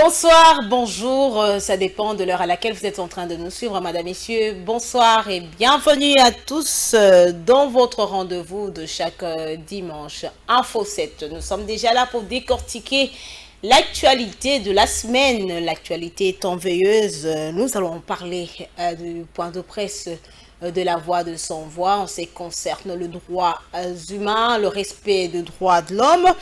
Bonsoir, bonjour, ça dépend de l'heure à laquelle vous êtes en train de nous suivre, madame, messieurs. Bonsoir et bienvenue à tous dans votre rendez-vous de chaque dimanche. Info 7, nous sommes déjà là pour décortiquer l'actualité de la semaine. L'actualité étant veilleuse, nous allons parler du point de presse de la voix de sans voix en ce qui concerne le droit humain, le respect des droits de l'homme.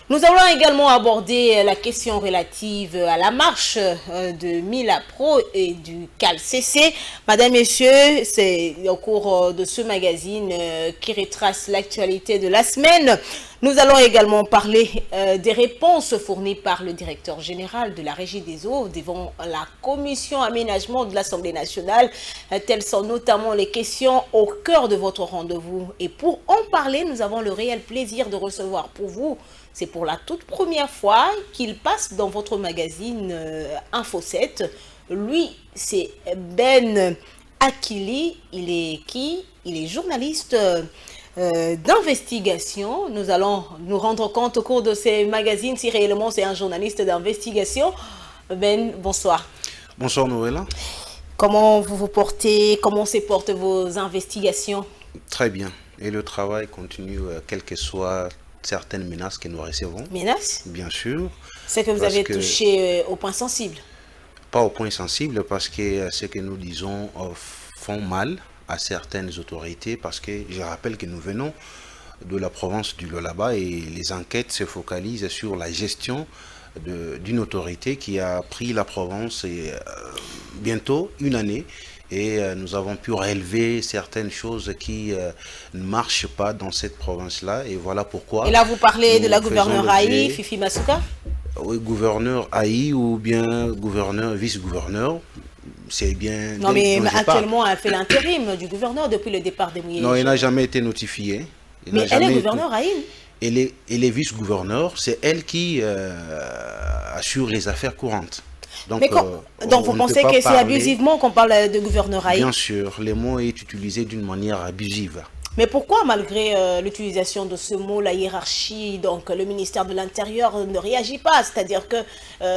Nous allons également aborder la question relative à la marche de Milapro et du CALCC. Madame, Messieurs, c'est au cours de ce magazine qui retrace l'actualité de la semaine. Nous allons également parler des réponses fournies par le directeur général de la Régie des eaux devant la commission aménagement de l'Assemblée nationale. Telles sont notamment les questions au cœur de votre rendez-vous. Et pour en parler, nous avons le réel plaisir de recevoir pour vous, c'est pour la toute première fois qu'il passe dans votre magazine Info 7. Lui, c'est Ben Akili. Il est qui? Il est journaliste d'investigation. Nous allons nous rendre compte au cours de ces magazines si réellement c'est un journaliste d'investigation. Ben, bonsoir. Bonsoir Noëlla. Comment vous vous portez? Comment se portent vos investigations? Très bien. Et le travail continue, quelles que soient certaines menaces que nous recevons. Menaces? Bien sûr. C'est que vous avez touché au point sensible? Pas au point sensible, parce que ce que nous disons font mal à certaines autorités, parce que je rappelle que nous venons de la province du Lualaba et les enquêtes se focalisent sur la gestion d'une autorité qui a pris la province bientôt une année. Et nous avons pu relever certaines choses qui ne marchent pas dans cette province-là. Et voilà pourquoi... Et là, vous parlez de la gouverneure Aïe, Fifi Masuka? Oui, gouverneur Aïe ou bien gouverneur, vice-gouverneur. C'est bien... Non, mais actuellement, elle fait l'intérim du gouverneur depuis le départ des Mouillés. Non, il n'a jamais été notifié. Mais elle est gouverneur Aïe? Elle est vice-gouverneur. C'est elle qui assure les affaires courantes. Donc vous pensez que c'est abusivement qu'on parle de gouverneur Aïe? Bien sûr, le mot est utilisé d'une manière abusive. Mais pourquoi, malgré l'utilisation de ce mot, la hiérarchie, donc le ministère de l'Intérieur ne réagit pas? C'est-à-dire que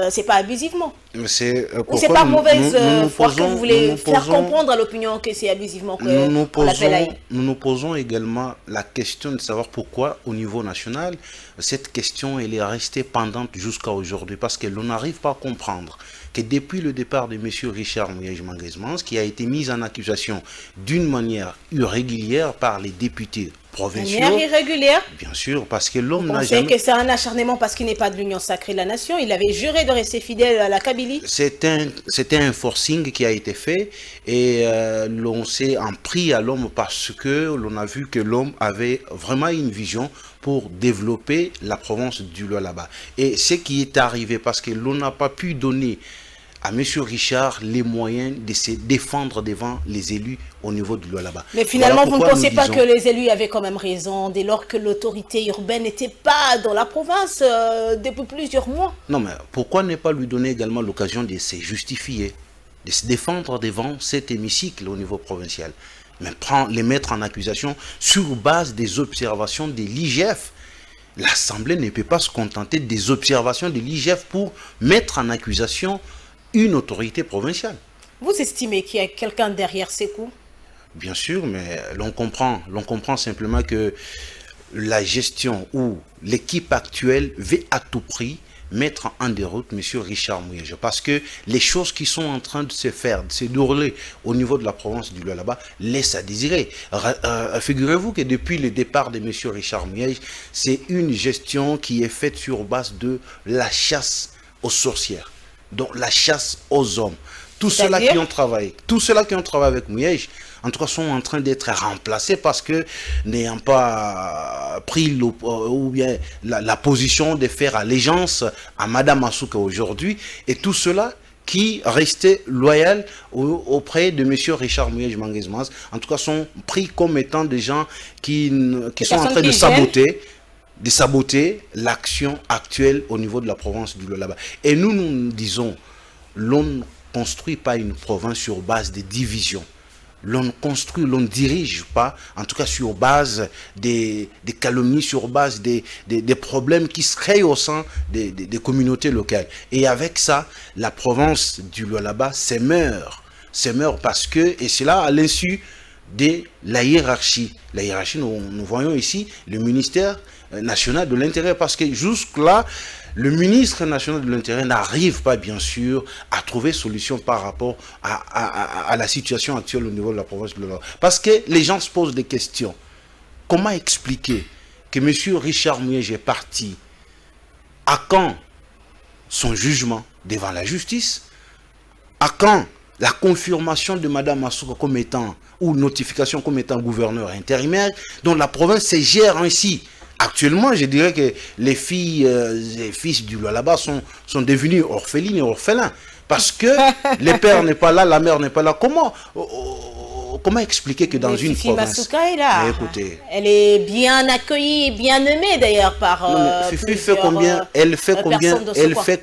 c'est pas abusivement? C'est pas mauvaise foi que vous voulez faire comprendre à l'opinion que c'est abusivement qu'on l'appelle Aïe? Nous posons également la question de savoir pourquoi, au niveau national, cette question elle est restée pendante jusqu'à aujourd'hui. Parce que l'on n'arrive pas à comprendre que depuis le départ de M. Richard Mouillej-Manguesmans, qui a été mis en accusation d'une manière irrégulière par les députés provinciaux. Manière irrégulière? Bien sûr, parce que l'homme n'a jamais... Vous pensez que c'est un acharnement parce qu'il n'est pas de l'Union sacrée de la nation? Il avait juré de rester fidèle à la Kabylie? C'était un forcing qui a été fait et l'on s'est en pris à l'homme parce que l'on a vu que l'homme avait vraiment une vision pour développer la province du Lualaba. Et ce qui est arrivé, parce que l'on n'a pas pu donner à M. Richard les moyens de se défendre devant les élus au niveau du Lualaba. Mais finalement, vous ne pensez pas que les élus avaient quand même raison dès lors que l'autorité urbaine n'était pas dans la province depuis plusieurs mois? Non, mais pourquoi ne pas lui donner également l'occasion de se justifier, de se défendre devant cet hémicycle au niveau provincial? Mais les mettre en accusation sur base des observations de l'IGF. L'Assemblée ne peut pas se contenter des observations de l'IGF pour mettre en accusation une autorité provinciale. Vous estimez qu'il y a quelqu'un derrière ces coups? Bien sûr, mais l'on comprend simplement que la gestion ou l'équipe actuelle veut à tout prix mettre en déroute M. Richard Mouillej. Parce que les choses qui sont en train de se faire, de se dérouler au niveau de la province du Lualaba, laissent à désirer. Figurez-vous que depuis le départ de M. Richard Mouillej, c'est une gestion qui est faite sur base de la chasse aux sorcières. Donc la chasse aux hommes. Tous ceux-là qui ont travaillé avec Mouillej, en tout cas, sont en train d'être remplacés parce que n'ayant pas pris la position de faire allégeance à Madame Asuka aujourd'hui, et tout cela qui restaient loyaux auprès de M. Richard Mouillej-Manguesmas, en tout cas, sont pris comme étant des gens qui sont en train de saboter l'action actuelle au niveau de la province du Lualaba. Et nous disons, l'on ne construit pas une province sur base de divisions. l'on construit, l'on ne dirige pas, en tout cas sur base des calomnies, sur base des problèmes qui se créent au sein des communautés locales. Et avec ça, la province du Lualaba s'émeurt parce que, et c'est là à l'insu de la hiérarchie. La hiérarchie, nous voyons ici le ministère national de l'Intérieur, parce que jusque-là, le ministre national de l'Intérieur n'arrive pas, bien sûr, à trouver solution par rapport à la situation actuelle au niveau de la province de l'Ouest. Parce que les gens se posent des questions. Comment expliquer que M. Richard Muyej est parti? À quand son jugement devant la justice? À quand la confirmation de Mme Massouka comme étant, ou notification comme étant gouverneur intérimaire, dont la province se gère ainsi? Actuellement, je dirais que les filles et fils du Lualaba sont devenus orphelines et orphelins. Parce que le père n'est pas là, la mère n'est pas là. Comment expliquer que dans une province... Massouka est là. Écoutez, elle est bien accueillie et bien aimée d'ailleurs par Fifi fait combien, elle fait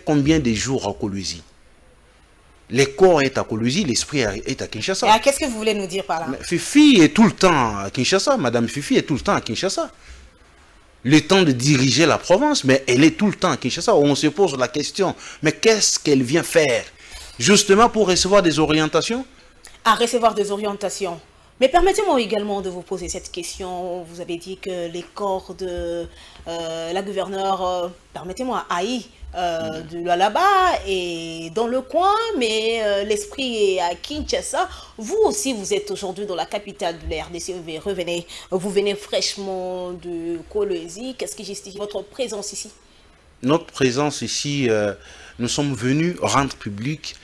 combien de jours à Kolwezi? Le corps est à Kolwezi, l'esprit est à Kinshasa. Et qu'est-ce que vous voulez nous dire par là? Fifi est tout le temps à Kinshasa. Madame Fifi est tout le temps à Kinshasa. Le temps de diriger la province, mais elle est tout le temps à Kinshasa. On se pose la question, mais qu'est-ce qu'elle vient faire? Justement pour recevoir des orientations? À recevoir des orientations. Mais permettez-moi également de vous poser cette question. Vous avez dit que les corps de la gouverneure, permettez-moi, Haï, de Lualaba est dans le coin, mais l'esprit est à Kinshasa. Vous aussi, vous êtes aujourd'hui dans la capitale de la RDC, vous venez fraîchement de Kolwezi. Qu'est-ce qui justifie votre présence ici? Notre présence ici, nous sommes venus rendre public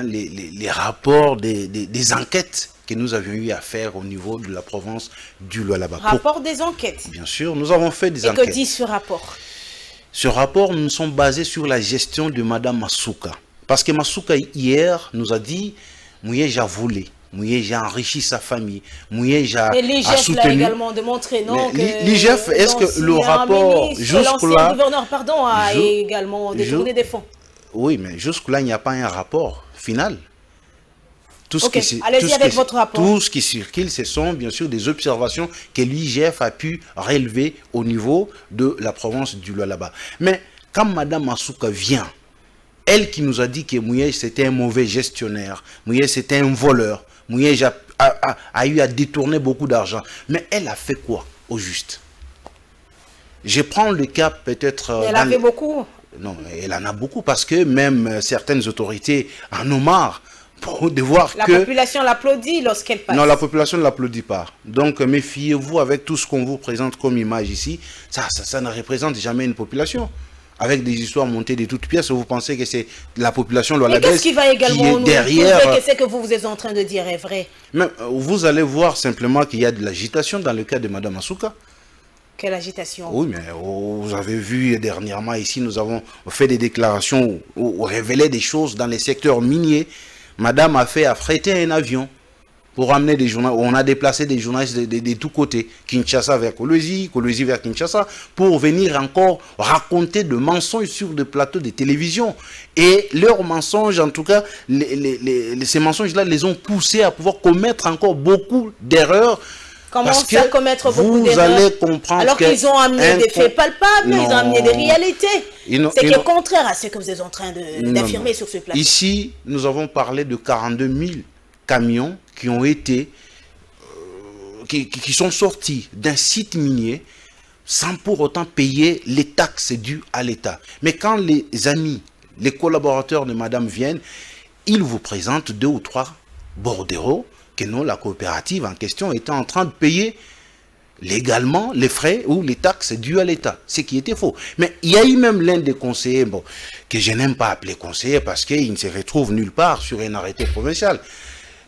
les rapports des enquêtes que nous avions eu à faire au niveau de la province du Lualaba. Rapport des enquêtes? Bien sûr, nous avons fait des enquêtes. Et que dit ce rapport? Ce rapport, nous sommes basés sur la gestion de Mme Massouka. Parce que Massouka, hier, nous a dit, Muyej a volé, Muyej a enrichi sa famille, Muyej a soutenu... l'IGF l'a également démontré, non? L'IGF, est-ce que le rapport, jusque-là... Le gouverneur, pardon, a également détourné des fonds. Oui, mais jusque-là, il n'y a pas un rapport final. Allez-y avec votre rapport. Tout ce qui circule, ce sont bien sûr des observations que l'IGF a pu relever au niveau de la province du Lualaba. Mais quand Mme Massouka vient, elle qui nous a dit que Muyej c'était un mauvais gestionnaire, Muyej c'était un voleur, Muyej a eu à détourner beaucoup d'argent, mais elle a fait quoi au juste? Je prends le cas peut-être... Elle a fait beaucoup. Non, elle en a beaucoup parce que même certaines autorités en ont marre. De voir la population l'applaudit lorsqu'elle passe. Non, la population ne l'applaudit pas. Donc, méfiez-vous avec tout ce qu'on vous présente comme image ici. Ça ne représente jamais une population. Avec des histoires montées de toutes pièces, vous pensez que c'est la population lualabaise qu'est-ce qui va également nous derrière... prouver que ce que vous êtes en train de dire est vrai? Mais vous allez voir simplement qu'il y a de l'agitation dans le cas de Mme Massouka. Quelle agitation? Oui, mais vous avez vu dernièrement ici, nous avons fait des déclarations où on révélait des choses dans les secteurs miniers. Madame a frété un avion pour amener des journalistes. On a déplacé des journalistes de tous côtés. Kinshasa vers Kolwezi, Kolwezi vers Kinshasa, pour venir encore raconter de mensonges sur des plateaux de télévision. Et leurs mensonges, en tout cas, ces mensonges-là les ont poussés à pouvoir commettre encore beaucoup d'erreurs. Comment ça commettre beaucoup d'erreurs? Vous allez comprendre alors qu'ils ont amené des faits palpables, non. Ils ont amené des réalités. C'est qui est contraire à ce que vous êtes en train d'affirmer sur ce plateau. Ici, nous avons parlé de 42 000 camions qui ont été, qui sont sortis d'un site minier sans pour autant payer les taxes dues à l'État. Mais quand les amis, les collaborateurs de Madame viennent, ils vous présentent 2 ou 3 bordereaux que non, la coopérative en question était en train de payer légalement les frais ou les taxes dues à l'État, ce qui était faux. Mais il y a eu même l'un des conseillers, bon, que je n'aime pas appeler conseiller parce qu'il ne se retrouve nulle part sur un arrêté provincial.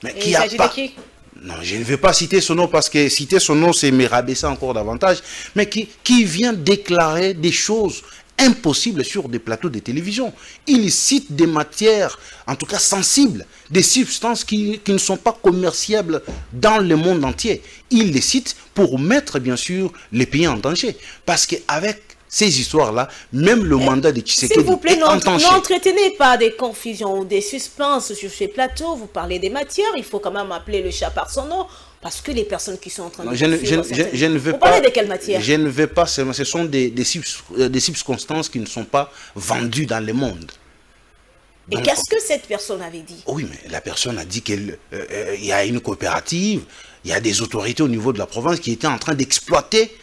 Mais qui a pas... de qui? Non, je ne vais pas citer son nom parce que citer son nom, c'est me rabaisser encore davantage, mais qui vient déclarer des choses impossible sur des plateaux de télévision. Il cite des matières, en tout cas sensibles, des substances qui ne sont pas commerciables dans le monde entier. Il les cite pour mettre, bien sûr, les pays en danger. Parce qu'avec ces histoires-là, même le mandat de Tshisekedi. S'il vous plaît, n'entretenez pas des confusions ou des suspens sur ces plateaux. Vous parlez des matières, il faut quand même appeler le chat par son nom. Parce que les personnes qui sont en train de... Je ne veux vous pas... parlez de quelle matière? Je ne veux pas... Ce sont des circonstances qui ne sont pas vendues dans le monde. Et qu'est-ce que cette personne avait dit? Oui, mais la personne a dit qu'il y a une coopérative, il y a des autorités au niveau de la province qui étaient en train d'exploiter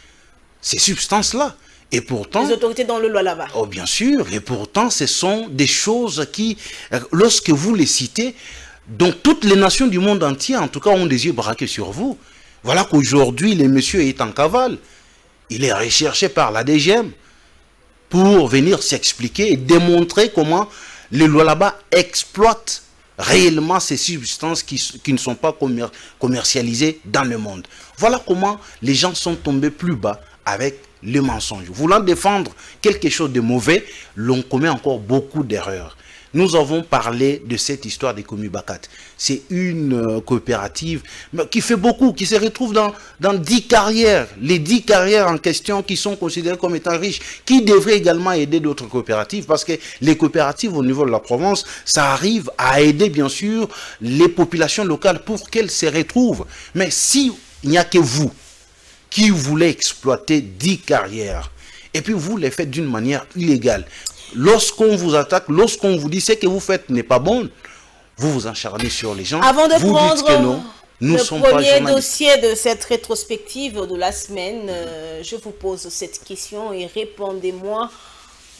ces substances-là. Et pourtant... Les autorités dans le Lualaba. Oh, bien sûr. Et pourtant, ce sont des choses qui, lorsque vous les citez, donc toutes les nations du monde entier, en tout cas, ont des yeux braqués sur vous. Voilà qu'aujourd'hui, le monsieur est en cavale. Il est recherché par la DGM pour venir s'expliquer et démontrer comment les Lualaba exploitent réellement ces substances qui ne sont pas commercialisées dans le monde. Voilà comment les gens sont tombés plus bas avec le mensonge. Voulant défendre quelque chose de mauvais, l'on commet encore beaucoup d'erreurs. Nous avons parlé de cette histoire des Komibakat. C'est une coopérative qui fait beaucoup, qui se retrouve dans 10 carrières. Les 10 carrières en question qui sont considérées comme étant riches, qui devraient également aider d'autres coopératives, parce que les coopératives au niveau de la Provence, ça arrive à aider bien sûr les populations locales pour qu'elles se retrouvent. Mais si il n'y a que vous qui voulez exploiter 10 carrières, et puis vous les faites d'une manière illégale, lorsqu'on vous attaque, lorsqu'on vous dit ce que vous faites n'est pas bon, vous vous acharnez sur les gens. Avant de vous prendre dites que non, nous le sommes pas premier journalistes. dossier de cette rétrospective de la semaine, je vous pose cette question et répondez-moi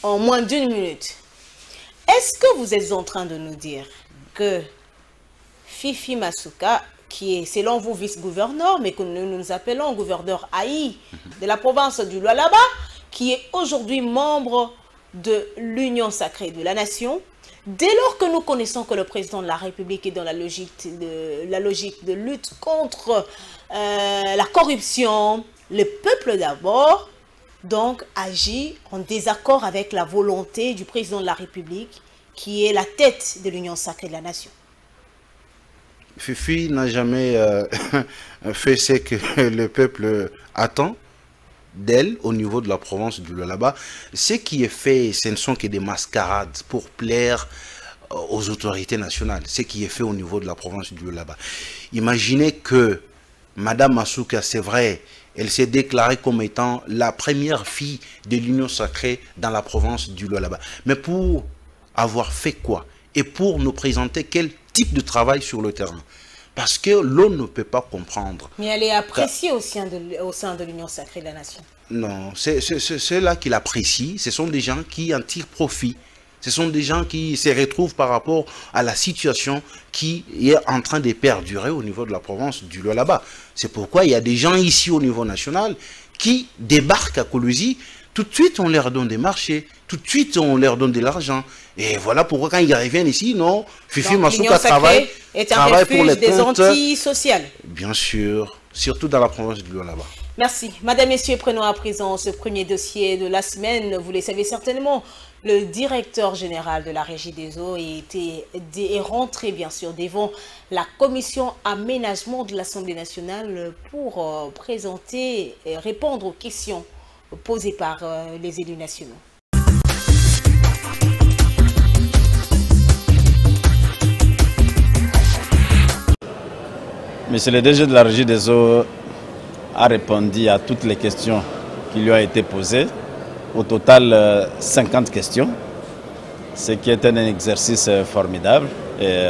en moins d'1 minute. Est-ce que vous êtes en train de nous dire que Fifi Masuka, qui est selon vous vice-gouverneur, mais que nous appelons gouverneur Haï de la province du Lualaba, qui est aujourd'hui membre de l'Union sacrée de la nation, dès lors que nous connaissons que le président de la République est dans la logique de lutte contre la corruption, le peuple d'abord, donc agit en désaccord avec la volonté du président de la République, qui est la tête de l'Union sacrée de la nation. Fifi n'a jamais fait ce que le peuple attend d'elle au niveau de la province du Lualaba. Ce qui est fait, ce ne sont que des mascarades pour plaire aux autorités nationales. Ce qui est fait au niveau de la province du Lualaba. Imaginez que Madame Masuka, c'est vrai, elle s'est déclarée comme étant la première fille de l'Union sacrée dans la province du Lualaba. Mais pour avoir fait quoi? Et pour nous présenter quel type de travail sur le terrain? Parce que l'on ne peut pas comprendre. Mais elle est appréciée au sein de l'Union sacrée de la nation. Non, c'est ceux-là qui l'apprécient. Ce sont des gens qui en tirent profit. Ce sont des gens qui se retrouvent par rapport à la situation qui est en train de perdurer au niveau de la province du Lualaba. C'est pourquoi il y a des gens ici au niveau national qui débarquent à Koulouzi. Tout de suite, on leur donne des marchés. Tout de suite, on leur donne de l'argent. Et voilà pourquoi quand ils reviennent ici, non, Fifi Masuka travaille pour les des comptes antisociales. Bien sûr, surtout dans la province du Lualaba. Merci. Madame, Messieurs, prenons à présent ce premier dossier de la semaine. Vous le savez certainement, le directeur général de la Régie des eaux est rentré bien sûr devant la commission aménagement de l'Assemblée nationale pour présenter et répondre aux questions posées par les élus nationaux. Monsieur le DG de la Régie des eaux a répondu à toutes les questions qui lui ont été posées. Au total, 50 questions, ce qui est un exercice formidable et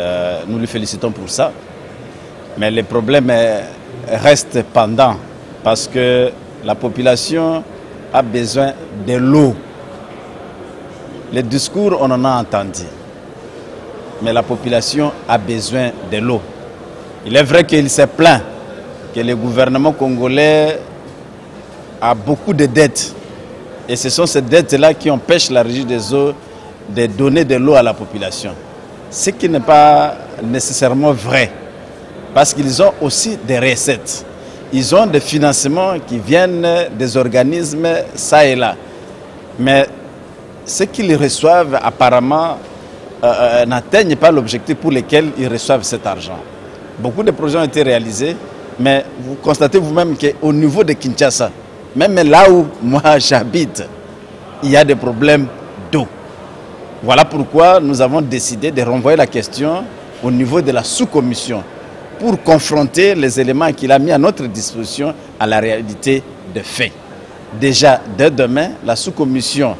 nous lui félicitons pour ça. Mais le problème reste pendant parce que la population a besoin de l'eau. Les discours, on en a entendu, mais la population a besoin de l'eau. Il est vrai qu'il s'est plaint que le gouvernement congolais a beaucoup de dettes. Et ce sont ces dettes-là qui empêchent la Régie des eaux de donner de l'eau à la population. Ce qui n'est pas nécessairement vrai. Parce qu'ils ont aussi des recettes. Ils ont des financements qui viennent des organismes ça et là. Mais ce qu'ils reçoivent apparemment n'atteignent pas l'objectif pour lequel ils reçoivent cet argent. Beaucoup de projets ont été réalisés, mais vous constatez vous-même qu'au niveau de Kinshasa, même là où moi j'habite, il y a des problèmes d'eau. Voilà pourquoi nous avons décidé de renvoyer la question au niveau de la sous-commission pour confronter les éléments qu'il a mis à notre disposition à la réalité des faits. Déjà, dès demain, la sous-commission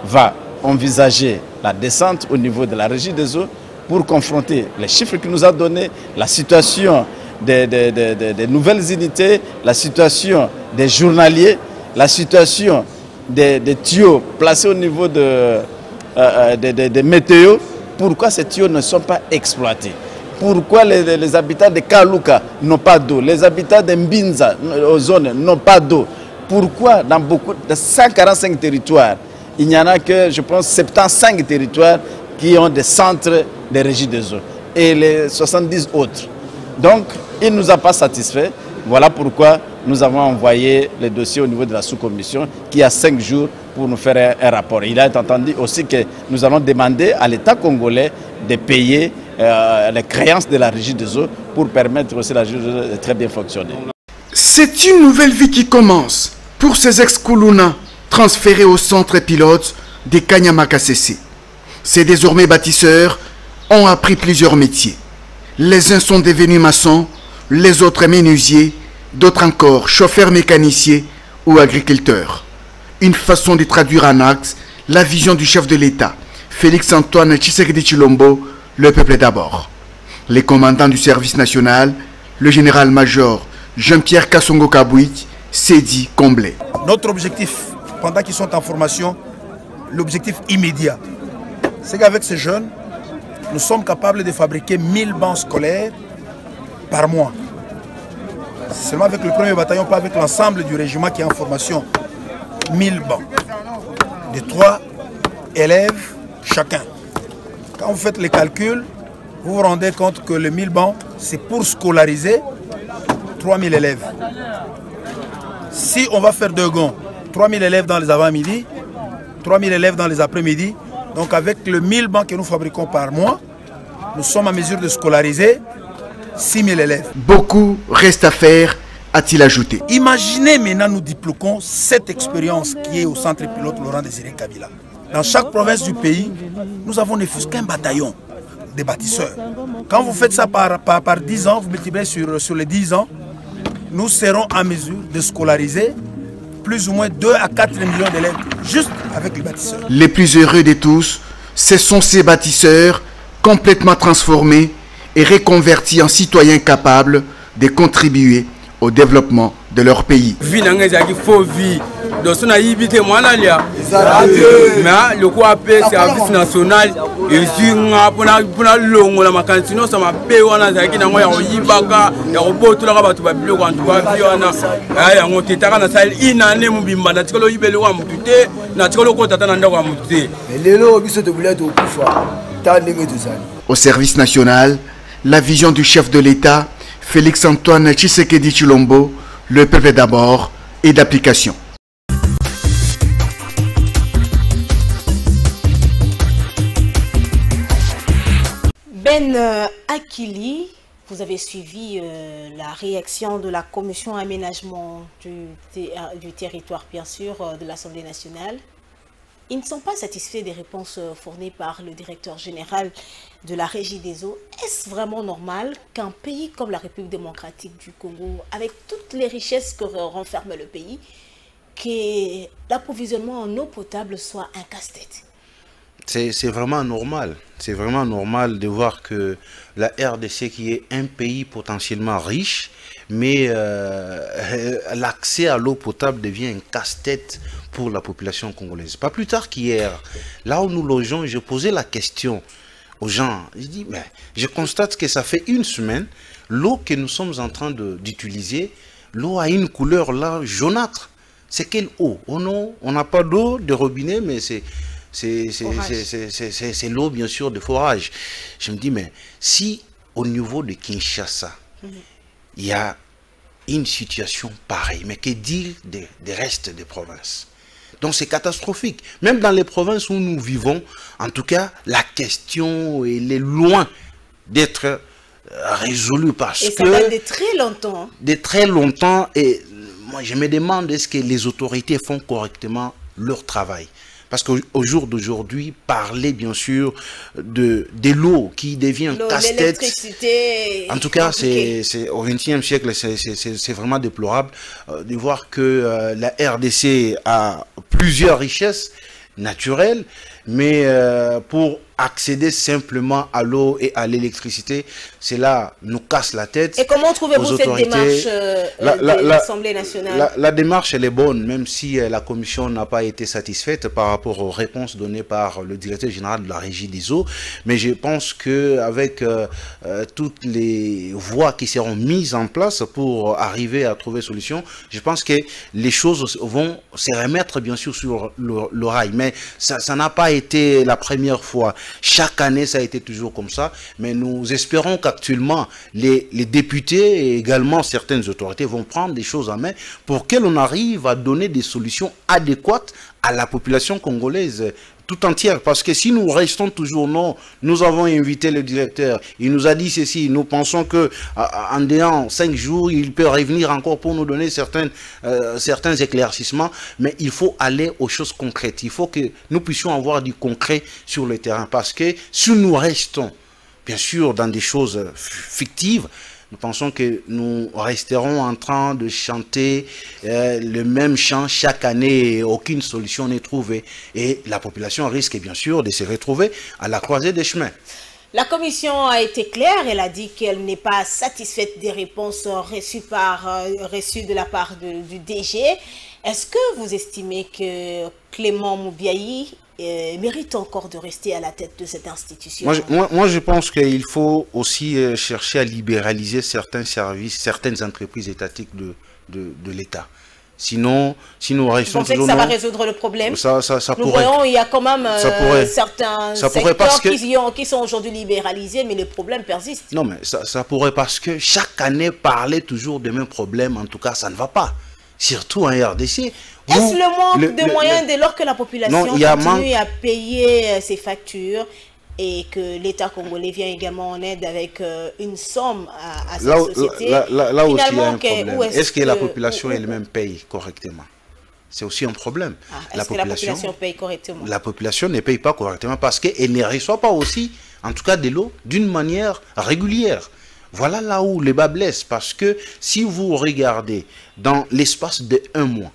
va envisager la descente au niveau de la régie des eaux pour confronter les chiffres qu'il nous a donnés, la situation des nouvelles unités, la situation des journaliers, la situation des tuyaux placés au niveau des météos. Pourquoi ces tuyaux ne sont pas exploités? Pourquoi les habitants de Kaluka n'ont pas d'eau? Les habitants de Mbinza, aux zones, n'ont pas d'eau? Pourquoi dans beaucoup de 145 territoires, il n'y en a que, je pense, 75 territoires qui ont des centres de régie des eaux et les 70 autres? Donc, il ne nous a pas satisfait. Voilà pourquoi nous avons envoyé le dossier au niveau de la sous-commission qui a 5 jours pour nous faire un rapport. Il a entendu aussi que nous allons demander à l'État congolais de payer les créances de la régie des eaux pour permettre aussi la régie des eaux de très bien fonctionner. C'est une nouvelle vie qui commence pour ces ex-Koulouna transférés au centre pilote de Kanyamakasese. Ces désormais bâtisseurs ont appris plusieurs métiers. Les uns sont devenus maçons, les autres menuisiers, d'autres encore chauffeurs mécaniciens ou agriculteurs. Une façon de traduire en actes la vision du chef de l'État, Félix-Antoine Tshisekedi Tshilombo, le peuple d'abord. Les commandants du service national, le général-major Jean-Pierre Kassongo Kabouit, s'est dit comblé. Notre objectif, pendant qu'ils sont en formation, l'objectif immédiat, c'est qu'avec ces jeunes, nous sommes capables de fabriquer 1000 bancs scolaires par mois. Seulement avec le premier bataillon, pas avec l'ensemble du régiment qui est en formation. 1000 bancs. De 3 élèves chacun. Quand vous faites les calculs, vous vous rendez compte que les 1000 bancs, c'est pour scolariser 3000 élèves. Si on va faire 2 gonds, 3000 élèves dans les avant-midi, 3000 élèves dans les après-midi, donc avec le 1000 bancs que nous fabriquons par mois, nous sommes en mesure de scolariser 6000 élèves. Beaucoup reste à faire, a-t-il ajouté. Imaginez maintenant nous diploquons cette expérience qui est au centre pilote Laurent Désiré Kabila. Dans chaque province du pays, nous avons ne fût qu'un bataillon de bâtisseurs. Quand vous faites ça par 10 ans, vous multipliez sur les 10 ans, nous serons en mesure de scolariser plus ou moins 2 à 4 millions d'élèves, juste avec les bâtisseurs. Les plus heureux de tous, ce sont ces bâtisseurs complètement transformés et reconvertis en citoyens capables de contribuer au développement de leur pays. Le quoi service national et sur pour longo la macansino ça m'a payé wana zaki na ngoya oyibaka ya roboto la bato ba biloko en tout cas wana ya ngotitaka na sali inane mubimba na tikolo yibele wa mutute na tikolo ko tata na ndako ya mutute lelo biso to bulatu okufa ta ndenge tozali. Au service national, la vision du chef de l'État, Félix-Antoine Tshisekedi Tshilombo, le peuple d'abord, et d'application. Ben Akili, vous avez suivi la réaction de la commission aménagement du territoire, bien sûr, de l'Assemblée nationale. Ils ne sont pas satisfaits des réponses fournies par le directeur général de la Régie des eaux. Est-ce vraiment normal qu'un pays comme la République démocratique du Congo, avec toutes les richesses que renferme le pays, que l'approvisionnement en eau potable soit un casse-tête? C'est vraiment normal. C'est vraiment normal de voir que la RDC, qui est un pays potentiellement riche, mais l'accès à l'eau potable devient un casse-tête pour la population congolaise. Pas plus tard qu'hier, là où nous logeons, je posais la question aux gens. Je dis, mais je constate que ça fait une semaine, l'eau que nous sommes en train d'utiliser, l'eau a une couleur là jaunâtre. C'est quelle eau? Oh non, on n'a pas d'eau de robinet, mais c'est l'eau, bien sûr, de forage. Je me dis, mais si au niveau de Kinshasa, il y a une situation pareille, mais que dire des restes des provinces? Donc c'est catastrophique. Même dans les provinces où nous vivons, en tout cas, la question elle est loin d'être résolue parce que... Et ça date de très longtemps. De très longtemps. Et moi, je me demande, est-ce que les autorités font correctement leur travail? Parce qu'au jour d'aujourd'hui, parler bien sûr de l'eau qui devient casse-tête. En tout cas, au XXe siècle, c'est vraiment déplorable de voir que la RDC a plusieurs richesses naturelles, mais pour accéder simplement à l'eau et à l'électricité, cela nous casse la tête. Et comment trouvez-vous cette démarche de l'Assemblée nationale? La démarche, elle est bonne, même si la commission n'a pas été satisfaite par rapport aux réponses données par le directeur général de la Régie des eaux. Mais je pense qu'avec toutes les voies qui seront mises en place pour arriver à trouver solution, je pense que les choses vont se remettre bien sûr sur le rail. Mais ça n'a pas été la première fois. Chaque année, ça a été toujours comme ça, mais nous espérons qu'actuellement, les députés et également certaines autorités vont prendre des choses en main pour que l'on arrive à donner des solutions adéquates à la population congolaise tout entière. Parce que si nous restons toujours non, nous avons invité le directeur, il nous a dit ceci, nous pensons que en 5 jours, il peut revenir encore pour nous donner certains éclaircissements, mais il faut aller aux choses concrètes. Il faut que nous puissions avoir du concret sur le terrain. Parce que si nous restons, bien sûr, dans des choses fictives, nous pensons que nous resterons en train de chanter le même chant chaque année et aucune solution n'est trouvée. Et la population risque bien sûr de se retrouver à la croisée des chemins. La commission a été claire, elle a dit qu'elle n'est pas satisfaite des réponses reçues de la part du DG. Est-ce que vous estimez que Clément Moubiaï mérite encore de rester à la tête de cette institution? Moi, je pense qu'il faut aussi chercher à libéraliser certains services, certaines entreprises étatiques de l'État. Sinon, si nous restons toujours... Vous pensez que ça va résoudre le problème? Ça nous pourrait. Voyons, il y a quand même certains secteurs qui sont aujourd'hui libéralisés, mais le problème persiste. Non, mais ça pourrait parce que chaque année, parler toujours des mêmes problèmes, en tout cas, ça ne va pas. Surtout en RDC. Est-ce le manque de moyens dès lors que la population continue à payer ses factures et que l'État congolais vient également en aide avec une somme à cette société? Là aussi, il y a un problème. Est-ce que la population elle-même paye correctement? C'est aussi un problème. Est-ce que la population paye correctement? La population ne paye pas correctement parce qu'elle ne reçoit pas aussi, en tout cas de l'eau, d'une manière régulière. Voilà là où le bas blesse, parce que si vous regardez dans l'espace de 1 mois,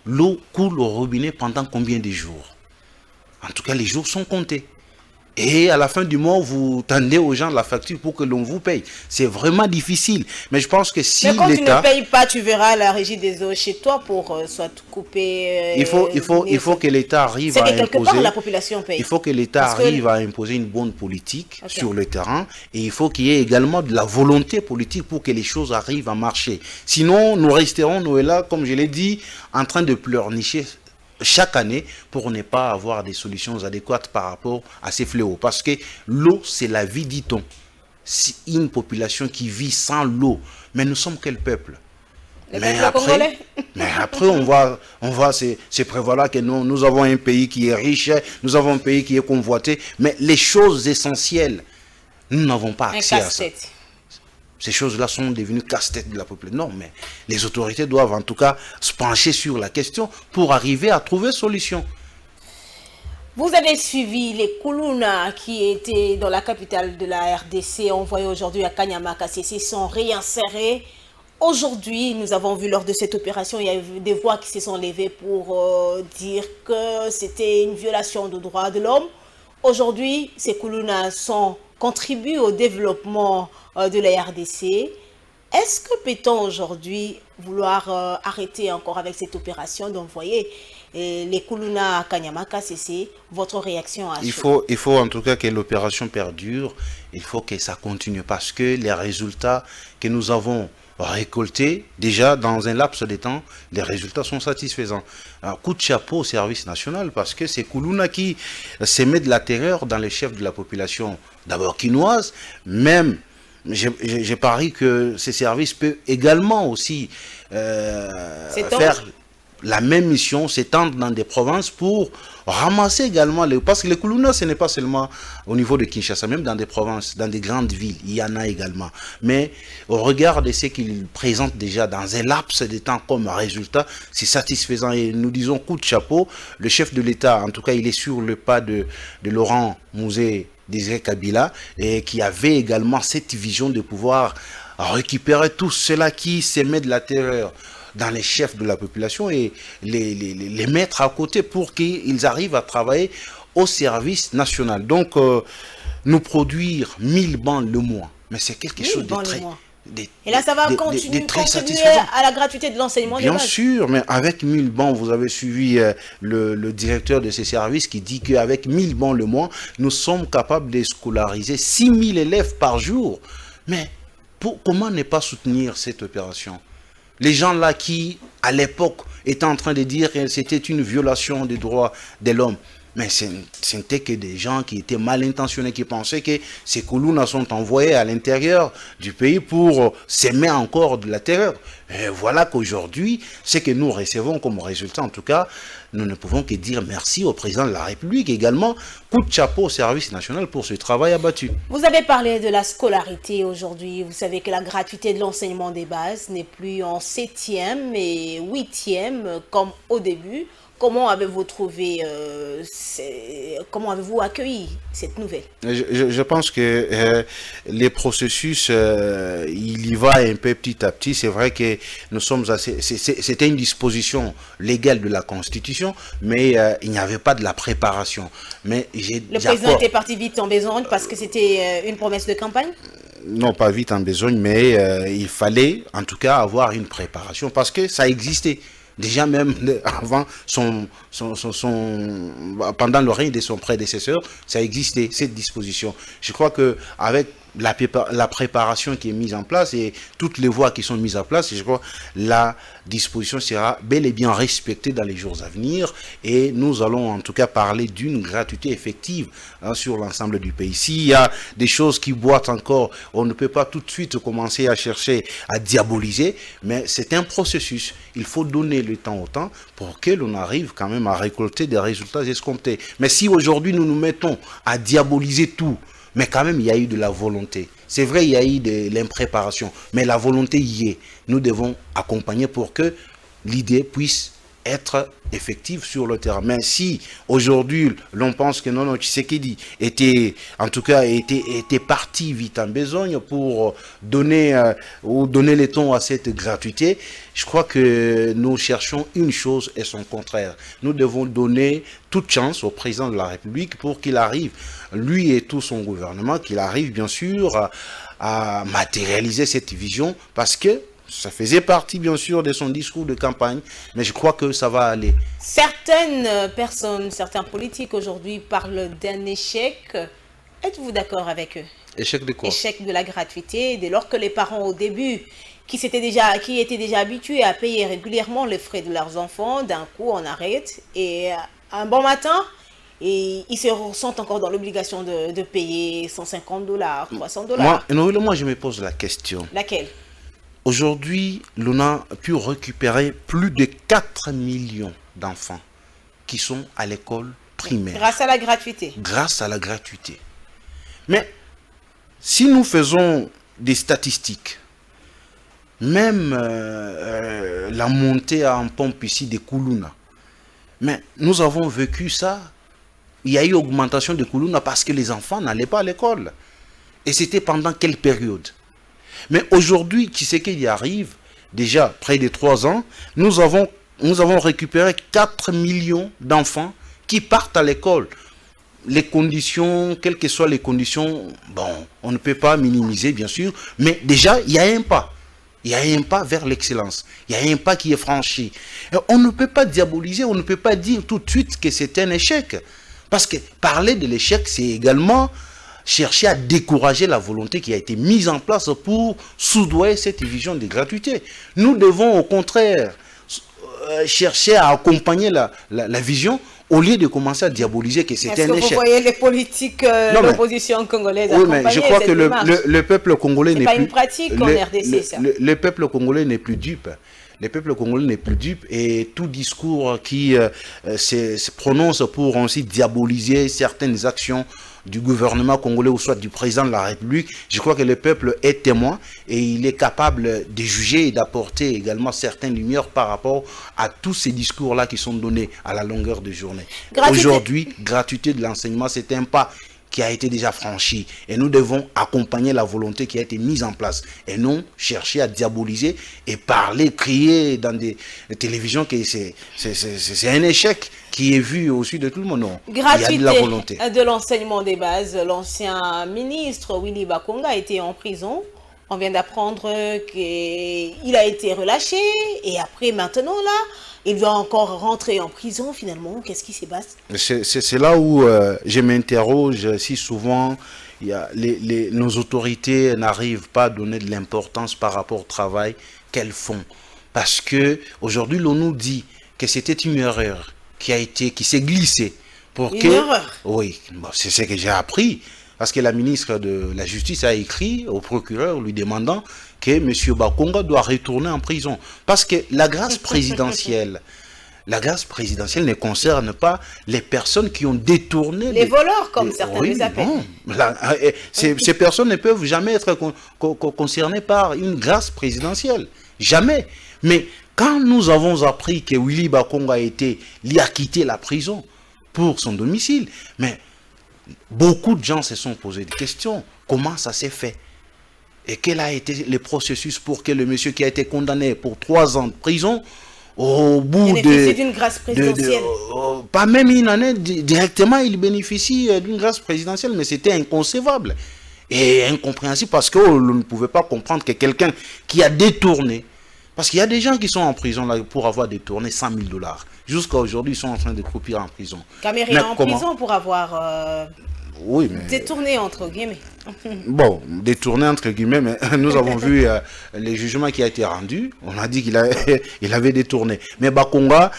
l'eau coule au robinet pendant combien de jours? En tout cas, les jours sont comptés. Et à la fin du mois, vous tendez aux gens la facture pour que l'on vous paye. C'est vraiment difficile. Mais je pense que si l'État... Mais quand tu ne payes pas, tu verras la régie des eaux chez toi pour soit couper... Il faut que l'État arrive à imposer... la population paye. Il faut que l'État arrive à imposer une bonne politique sur le terrain. Et il faut qu'il y ait également de la volonté politique pour que les choses arrivent à marcher. Sinon, nous resterons, nous et là, comme je l'ai dit, en train de pleurnicher chaque année pour ne pas avoir des solutions adéquates par rapport à ces fléaux. Parce que l'eau, c'est la vie, dit-on. C'est une population qui vit sans l'eau. Mais nous sommes quel peuple? Mais après, on va se prévaloir que nous avons un pays qui est riche, nous avons un pays qui est convoité, mais les choses essentielles, nous n'avons pas accès à ça. Ces choses-là sont devenues casse-tête de la population. Non, mais les autorités doivent en tout cas se pencher sur la question pour arriver à trouver solution. Vous avez suivi les Kuluna qui étaient dans la capitale de la RDC, envoyés aujourd'hui à Kanyama-Kasese, sont réinsérés. Aujourd'hui, nous avons vu lors de cette opération, il y a eu des voix qui se sont levées pour dire que c'était une violation des droits de l'homme. Aujourd'hui, ces Kuluna contribuent au développement de la RDC. Est-ce que peut-on aujourd'hui vouloir arrêter encore avec cette opération d'envoyer les Kuluna à Kanyama-Kasese? Votre réaction à ça? Il faut en tout cas que l'opération perdure. Il faut que ça continue parce que les résultats que nous avons récoltés, déjà dans un laps de temps, les résultats sont satisfaisants. Un coup de chapeau au service national parce que c'est Kuluna qui se met de la terreur dans les chefs de la population, d'abord quinoise, même... J'ai parié que ces services peuvent également aussi faire la même mission s'étendre dans des provinces pour ramasser également les... Parce que les Kuluna, ce n'est pas seulement au niveau de Kinshasa, même dans des provinces, dans des grandes villes, il y en a également. Mais au regard de ce qu'ils présentent déjà dans un laps de temps comme résultat, c'est satisfaisant. Et nous disons coup de chapeau, le chef de l'État, en tout cas, il est sur le pas de Laurent Musée Désiré Kabila, et qui avait également cette vision de pouvoir récupérer tout cela qui s'émet de la terreur dans les chefs de la population et les mettre à côté pour qu'ils arrivent à travailler au service national. Donc, nous produire 1000 bancs le mois, mais c'est quelque chose de très... Et là, ça va contribuer à la gratuité de l'enseignement. Bien sûr, mais avec 1000 bancs, vous avez suivi le directeur de ces services qui dit qu'avec 1000 bancs le mois, nous sommes capables de scolariser 6000 élèves par jour. Mais comment ne pas soutenir cette opération? Les gens là qui, à l'époque, étaient en train de dire que c'était une violation des droits de l'homme. Mais ce n'était que des gens qui étaient mal intentionnés, qui pensaient que ces Kuluna sont envoyés à l'intérieur du pays pour s'aimer encore de la terreur. Et voilà qu'aujourd'hui, ce que nous recevons comme résultat, en tout cas, nous ne pouvons que dire merci au président de la République également. Coup de chapeau au service national pour ce travail abattu. Vous avez parlé de la scolarité aujourd'hui. Vous savez que la gratuité de l'enseignement des bases n'est plus en 7e et 8e comme au début. Comment avez-vous trouvé, comment avez-vous accueilli cette nouvelle? Je pense que les processus, il y va un peu petit à petit. C'est vrai que nous sommes assez... C'était une disposition légale de la Constitution, mais il n'y avait pas de la préparation. Mais le président était parti vite en besogne parce que c'était une promesse de campagne? Non, pas vite en besogne, mais il fallait en tout cas avoir une préparation parce que ça existait. Déjà même avant pendant le règne de son prédécesseur, ça existait, cette disposition. Je crois que avec la préparation qui est mise en place et toutes les voies qui sont mises en place, je crois que la disposition sera bel et bien respectée dans les jours à venir et nous allons en tout cas parler d'une gratuité effective sur l'ensemble du pays. S'il y a des choses qui boitent encore, on ne peut pas tout de suite commencer à chercher à diaboliser, mais c'est un processus. Il faut donner le temps au temps pour que l'on arrive quand même à récolter des résultats escomptés. Mais si aujourd'hui nous nous mettons à diaboliser tout, mais quand même, il y a eu de la volonté. C'est vrai, il y a eu de l'impréparation, mais la volonté y est. Nous devons accompagner pour que l'idée puisse être effective sur le terrain. Mais si aujourd'hui l'on pense que non, Tshisekedi était parti vite en besogne pour donner le ton à cette gratuité, je crois que nous cherchons une chose et son contraire. Nous devons donner toute chance au président de la République pour qu'il arrive, lui et tout son gouvernement, qu'il arrive bien sûr à matérialiser cette vision parce que ça faisait partie, bien sûr, de son discours de campagne, mais je crois que ça va aller. Certaines personnes, certains politiques aujourd'hui parlent d'un échec. Êtes-vous d'accord avec eux? Échec de quoi? Échec de la gratuité, dès lors que les parents, au début, qui étaient déjà habitués à payer régulièrement les frais de leurs enfants, d'un coup, on arrête. Et un bon matin, et ils se ressentent encore dans l'obligation de payer $150, $300. Moi, je me pose la question. Laquelle? Aujourd'hui, l'on a pu récupérer plus de 4 millions d'enfants qui sont à l'école primaire. Grâce à la gratuité. Grâce à la gratuité. Mais si nous faisons des statistiques, même la montée en pompe ici des Kuluna, mais nous avons vécu ça. Il y a eu augmentation de Kuluna parce que les enfants n'allaient pas à l'école. Et c'était pendant quelle période? Mais aujourd'hui, Tshisekedi arrive, déjà près de 3 ans, nous avons récupéré 4 millions d'enfants qui partent à l'école. Les conditions, quelles que soient les conditions, bon, on ne peut pas minimiser bien sûr, mais déjà, il y a un pas. Il y a un pas vers l'excellence. Il y a un pas qui est franchi. Et on ne peut pas diaboliser, on ne peut pas dire tout de suite que c'est un échec. Parce que parler de l'échec, c'est également chercher à décourager la volonté qui a été mise en place pour soudoyer cette vision de gratuité. Nous devons au contraire chercher à accompagner la vision au lieu de commencer à diaboliser que c'est un échec. Vous voyez les politiques de l'opposition congolaise mais je crois que le peuple congolais n'est plus... C'est pas une pratique en RDC, ça. Le peuple congolais n'est plus dupe. le peuple congolais n'est plus dupe et tout discours qui se prononce pour ainsi diaboliser certaines actions du gouvernement congolais ou soit du président de la République, je crois que le peuple est témoin et il est capable de juger et d'apporter également certaines lumières par rapport à tous ces discours-là qui sont donnés à la longueur de journée. Aujourd'hui, gratuité de l'enseignement, c'est un pas qui a été déjà franchi et nous devons accompagner la volonté qui a été mise en place et non chercher à diaboliser et parler, crier dans des télévisions que c'est un échec qui est vu au-dessus de tout le monde. Non. Gratuité il y a de la volonté. De l'enseignement des bases, l'ancien ministre Willy Bakonga a été en prison. On vient d'apprendre qu'il a été relâché et après maintenant là, il doit encore rentrer en prison finalement. Qu'est-ce qui se passe? C'est là où je m'interroge si souvent nos autorités n'arrivent pas à donner de l'importance par rapport au travail qu'elles font. Parce que aujourd'hui, l'on nous dit que c'était une erreur qui s'est glissée. Erreur? Oui, bon, c'est ce que j'ai appris. Parce que la ministre de la Justice a écrit au procureur lui demandant que M. Bakonga doit retourner en prison. Parce que la grâce présidentielle ne concerne pas les personnes qui ont détourné... Les voleurs, comme certains les appellent. Non. Ces personnes ne peuvent jamais être concernées par une grâce présidentielle. Jamais. Mais quand nous avons appris que Willy Bakonga a quitté la prison pour son domicile, mais beaucoup de gens se sont posé des questions. Comment ça s'est fait? Et quel a été le processus pour que le monsieur qui a été condamné pour 3 ans de prison, au bout d'une grâce présidentielle. Pas même une année, directement il bénéficie d'une grâce présidentielle, mais c'était inconcevable et incompréhensible parce qu'on ne pouvait pas comprendre que quelqu'un qui a détourné, parce qu'il y a des gens qui sont en prison là, pour avoir détourné 100 000 $. Jusqu'à aujourd'hui, ils sont en train de croupir en prison. Camérien en prison pour avoir oui, mais... détourné entre guillemets. Bon, détourné entre guillemets, mais nous avons vu les jugements qui a été rendu. On a dit qu'il avait détourné. Mais Bakonga,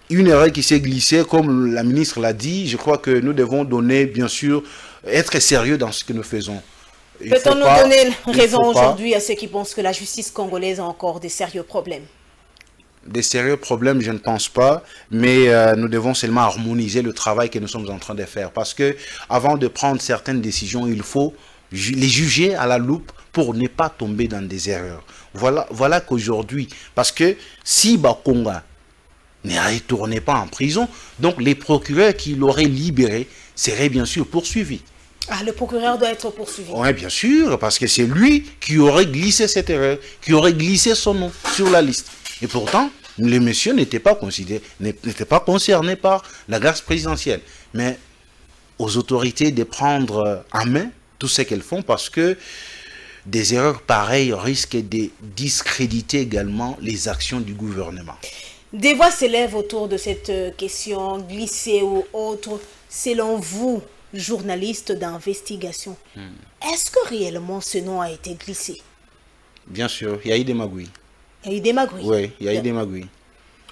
une erreur qui s'est glissée, comme la ministre l'a dit, je crois que nous devons donner, bien sûr, être sérieux dans ce que nous faisons. Peut-on nous donner raison aujourd'hui à ceux qui pensent que la justice congolaise a encore des sérieux problèmes? Des sérieux problèmes, je ne pense pas, mais nous devons seulement harmoniser le travail que nous sommes en train de faire. Parce que avant de prendre certaines décisions, il faut les juger à la loupe pour ne pas tomber dans des erreurs. Voilà qu'aujourd'hui, parce que si Bakonga ne retournait pas en prison, donc les procureurs qui l'auraient libéré seraient bien sûr poursuivis. Ah, le procureur doit être poursuivi. Oui, bien sûr, parce que c'est lui qui aurait glissé cette erreur, qui aurait glissé son nom sur la liste. Et pourtant, le monsieur n'était pas concerné par la grâce présidentielle. Mais aux autorités de prendre en main tout ce qu'elles font parce que des erreurs pareilles risquent de discréditer également les actions du gouvernement. Des voix s'élèvent autour de cette question, glissée ou autre. Selon vous, journaliste d'investigation, est-ce que réellement ce nom a été glissé? Bien sûr, il y a eu des magouilles. Il y a eu des magouilles. Oui, il y a eu des magouilles.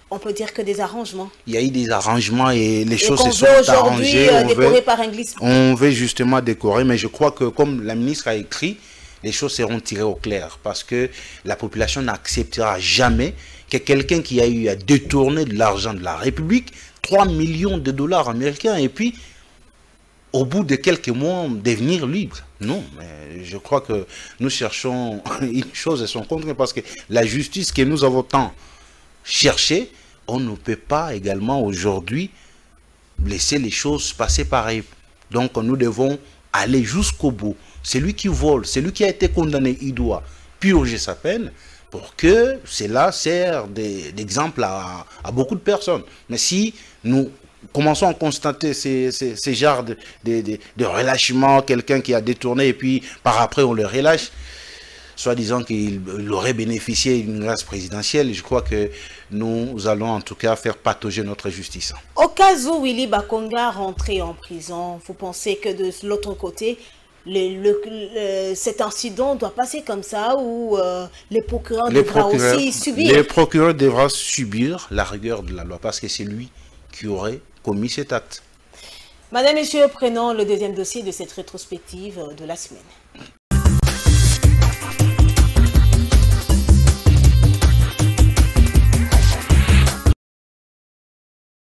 On peut dire que des arrangements. Il y a eu des arrangements et les choses se sont arrangées. Décorer par un glissement. On veut justement décorer, mais je crois que comme la ministre a écrit, les choses seront tirées au clair parce que la population n'acceptera jamais que quelqu'un qui a eu à détourner de l'argent de la République, 3 millions de $ américains, et puis au bout de quelques mois devenir libre. Non, mais je crois que nous cherchons une chose et son contraire parce que la justice que nous avons tant cherché, on ne peut pas également aujourd'hui laisser les choses passer pareil. Donc nous devons aller jusqu'au bout. Celui qui vole, celui qui a été condamné, il doit purger sa peine pour que cela serve d'exemple à beaucoup de personnes. Mais si nous commençons à constater ces genres de relâchement, quelqu'un qui a détourné et puis par après on le relâche, soit disant qu'il aurait bénéficié d'une grâce présidentielle, je crois que nous allons en tout cas faire patauger notre justice. Au cas où Willy Bakonga rentrait en prison, vous pensez que de l'autre côté, cet incident doit passer comme ça ou les procureurs devront aussi subir? Les procureurs devront subir la rigueur de la loi parce que c'est lui qui aurait commis cet acte. Madame, Messieurs, prenons le deuxième dossier de cette rétrospective de la semaine.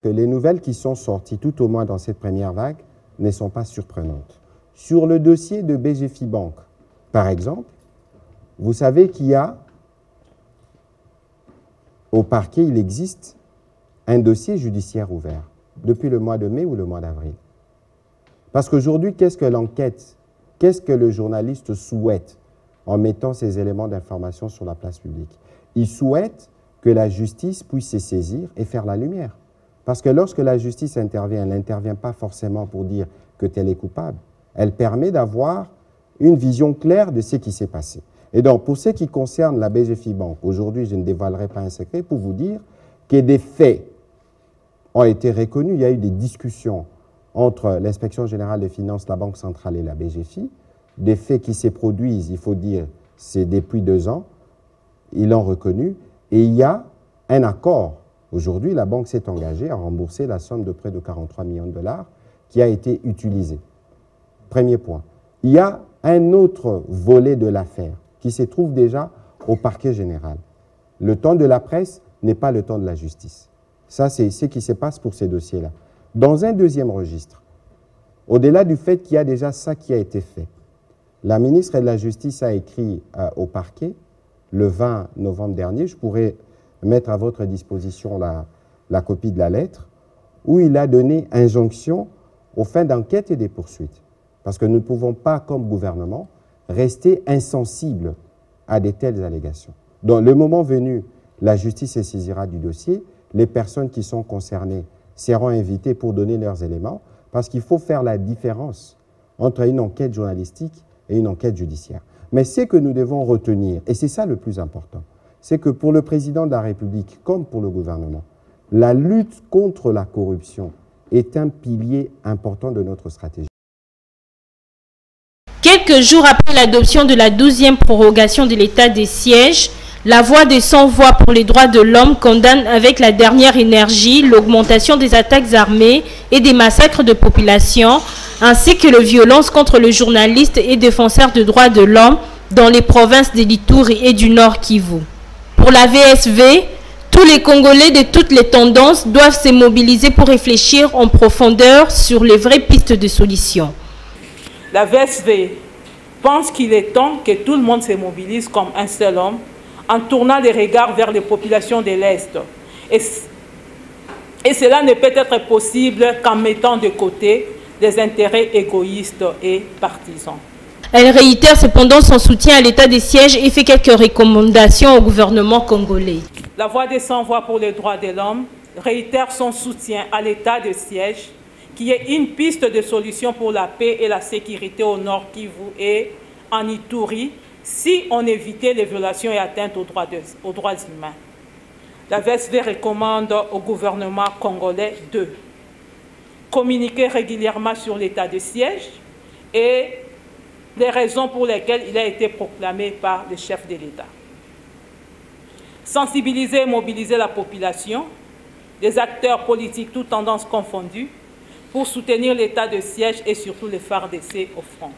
que les nouvelles qui sont sorties, tout au moins dans cette première vague, ne sont pas surprenantes. Sur le dossier de BGFI Bank, par exemple, vous savez qu'il y a, au parquet, il existe un dossier judiciaire ouvert depuis le mois de mai ou le mois d'avril. Parce qu'aujourd'hui, qu'est-ce que l'enquête, qu'est-ce que le journaliste souhaite en mettant ces éléments d'information sur la place publique? Il souhaite que la justice puisse se saisir et faire la lumière. Parce que lorsque la justice intervient, elle n'intervient pas forcément pour dire que tel est coupable. Elle permet d'avoir une vision claire de ce qui s'est passé. Et donc, pour ce qui concerne la BGFI Bank, aujourd'hui, je ne dévoilerai pas un secret pour vous dire que des faits ont été reconnus. Il y a eu des discussions entre l'Inspection générale des finances, la Banque centrale et la BGFI. Des faits qui se produisent, il faut dire, c'est depuis 2 ans. Ils l'ont reconnu. Et il y a un accord. Aujourd'hui, la banque s'est engagée à rembourser la somme de près de 43 millions de dollars qui a été utilisée. Premier point. Il y a un autre volet de l'affaire qui se trouve déjà au parquet général. Le temps de la presse n'est pas le temps de la justice. Ça, c'est ce qui se passe pour ces dossiers-là. Dans un deuxième registre, au-delà du fait qu'il y a déjà ça qui a été fait, la ministre de la Justice a écrit au parquet le 20 novembre dernier, je pourrais mettre à votre disposition la copie de la lettre, où il a donné injonction aux fins d'enquête et des poursuites. Parce que nous ne pouvons pas, comme gouvernement, rester insensibles à de telles allégations. Donc, le moment venu, la justice se saisira du dossier, les personnes qui sont concernées seront invitées pour donner leurs éléments, parce qu'il faut faire la différence entre une enquête journalistique et une enquête judiciaire. Mais ce que nous devons retenir, et c'est ça le plus important, c'est que pour le président de la République, comme pour le gouvernement, la lutte contre la corruption est un pilier important de notre stratégie. Quelques jours après l'adoption de la 12e prorogation de l'état des sièges, la voix des sans-voix pour les droits de l'homme condamne avec la dernière énergie l'augmentation des attaques armées et des massacres de population, ainsi que les violences contre le journaliste et défenseur de droits de l'homme dans les provinces de l'Ituri et du Nord Kivu. Pour la VSV, tous les Congolais de toutes les tendances doivent se mobiliser pour réfléchir en profondeur sur les vraies pistes de solutions. La VSV pense qu'il est temps que tout le monde se mobilise comme un seul homme en tournant les regards vers les populations de l'Est. Et cela ne peut être possible qu'en mettant de côté des intérêts égoïstes et partisans. Elle réitère cependant son soutien à l'état des sièges et fait quelques recommandations au gouvernement congolais. La voix des sans-voix pour les droits de l'homme réitère son soutien à l'état des sièges, qui est une piste de solution pour la paix et la sécurité au Nord Kivu et en Ituri, si on évitait les violations et atteintes aux droits humains. La VSV recommande au gouvernement congolais de communiquer régulièrement sur l'état de siège et les raisons pour lesquelles il a été proclamé par le chef de l'État. Sensibiliser et mobiliser la population, les acteurs politiques, toutes tendances confondues, pour soutenir l'état de siège et surtout les FARDC au front.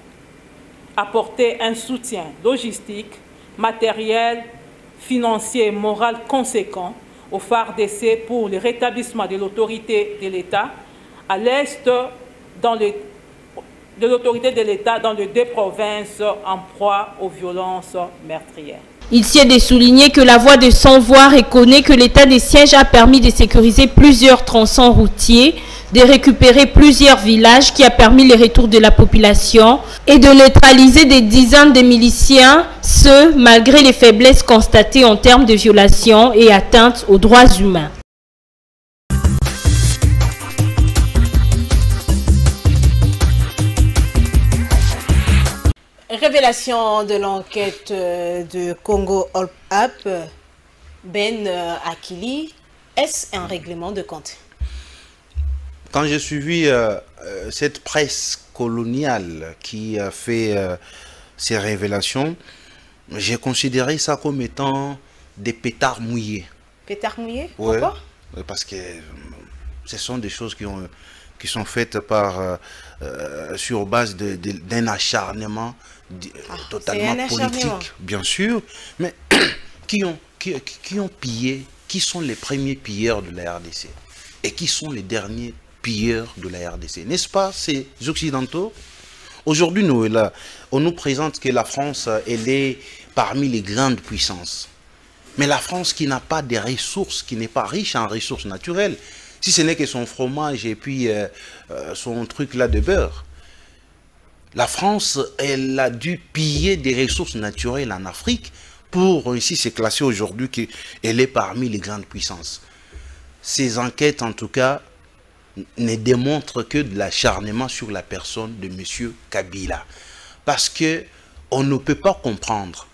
Apporter un soutien logistique, matériel, financier et moral conséquent aux FARDC pour le rétablissement de l'autorité de l'État à l'Est de l'autorité de l'État dans les 2 provinces en proie aux violences meurtrières. Il s'y est de souligner que la voix de sans-voix reconnaît que l'état des sièges a permis de sécuriser plusieurs tronçons routiers, de récupérer plusieurs villages qui a permis le retour de la population et de neutraliser des dizaines de miliciens, ce malgré les faiblesses constatées en termes de violations et atteintes aux droits humains. Révélation de l'enquête de Congo All Up, Ben Akili, est-ce un règlement de compte? Quand j'ai suivi cette presse coloniale qui a fait ces révélations, j'ai considéré ça comme étant des pétards mouillés. Pétards mouillés? Oui, pourquoi? parce que ce sont des choses qui sont faites sur base d'un acharnement totalement politique, bien sûr, mais qui ont pillé, qui sont les premiers pilleurs de la RDC? et qui sont les derniers pilleurs de la RDC. N'est-ce pas, ces Occidentaux? Aujourd'hui, on nous présente que la France, elle est parmi les grandes puissances. Mais la France qui n'a pas de ressources, qui n'est pas riche en ressources naturelles, si ce n'est que son fromage et puis son truc là de beurre. La France, elle a dû piller des ressources naturelles en Afrique pour ainsi se classer aujourd'hui qu'elle est parmi les grandes puissances. Ces enquêtes, en tout cas, ne démontrent que de l'acharnement sur la personne de M. Kabila. Parce que on ne peut pas comprendre,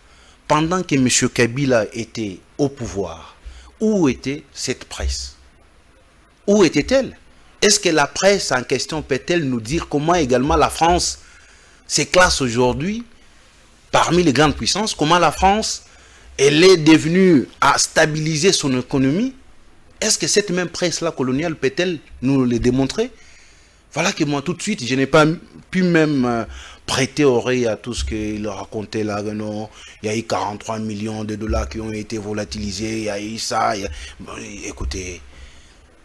pendant que M. Kabila était au pouvoir, où était cette presse? Où était-elle? Est-ce que la presse en question peut-elle nous dire comment également la France se classe aujourd'hui parmi les grandes puissances? Comment la France, elle est devenue à stabiliser son économie? Est-ce que cette même presse-là coloniale peut-elle nous le démontrer? Voilà que moi tout de suite, je n'ai pas pu même prêter oreille à tout ce qu'il racontait là. Non, il y a eu 43 millions de dollars qui ont été volatilisés, il y a eu ça. Bon, écoutez,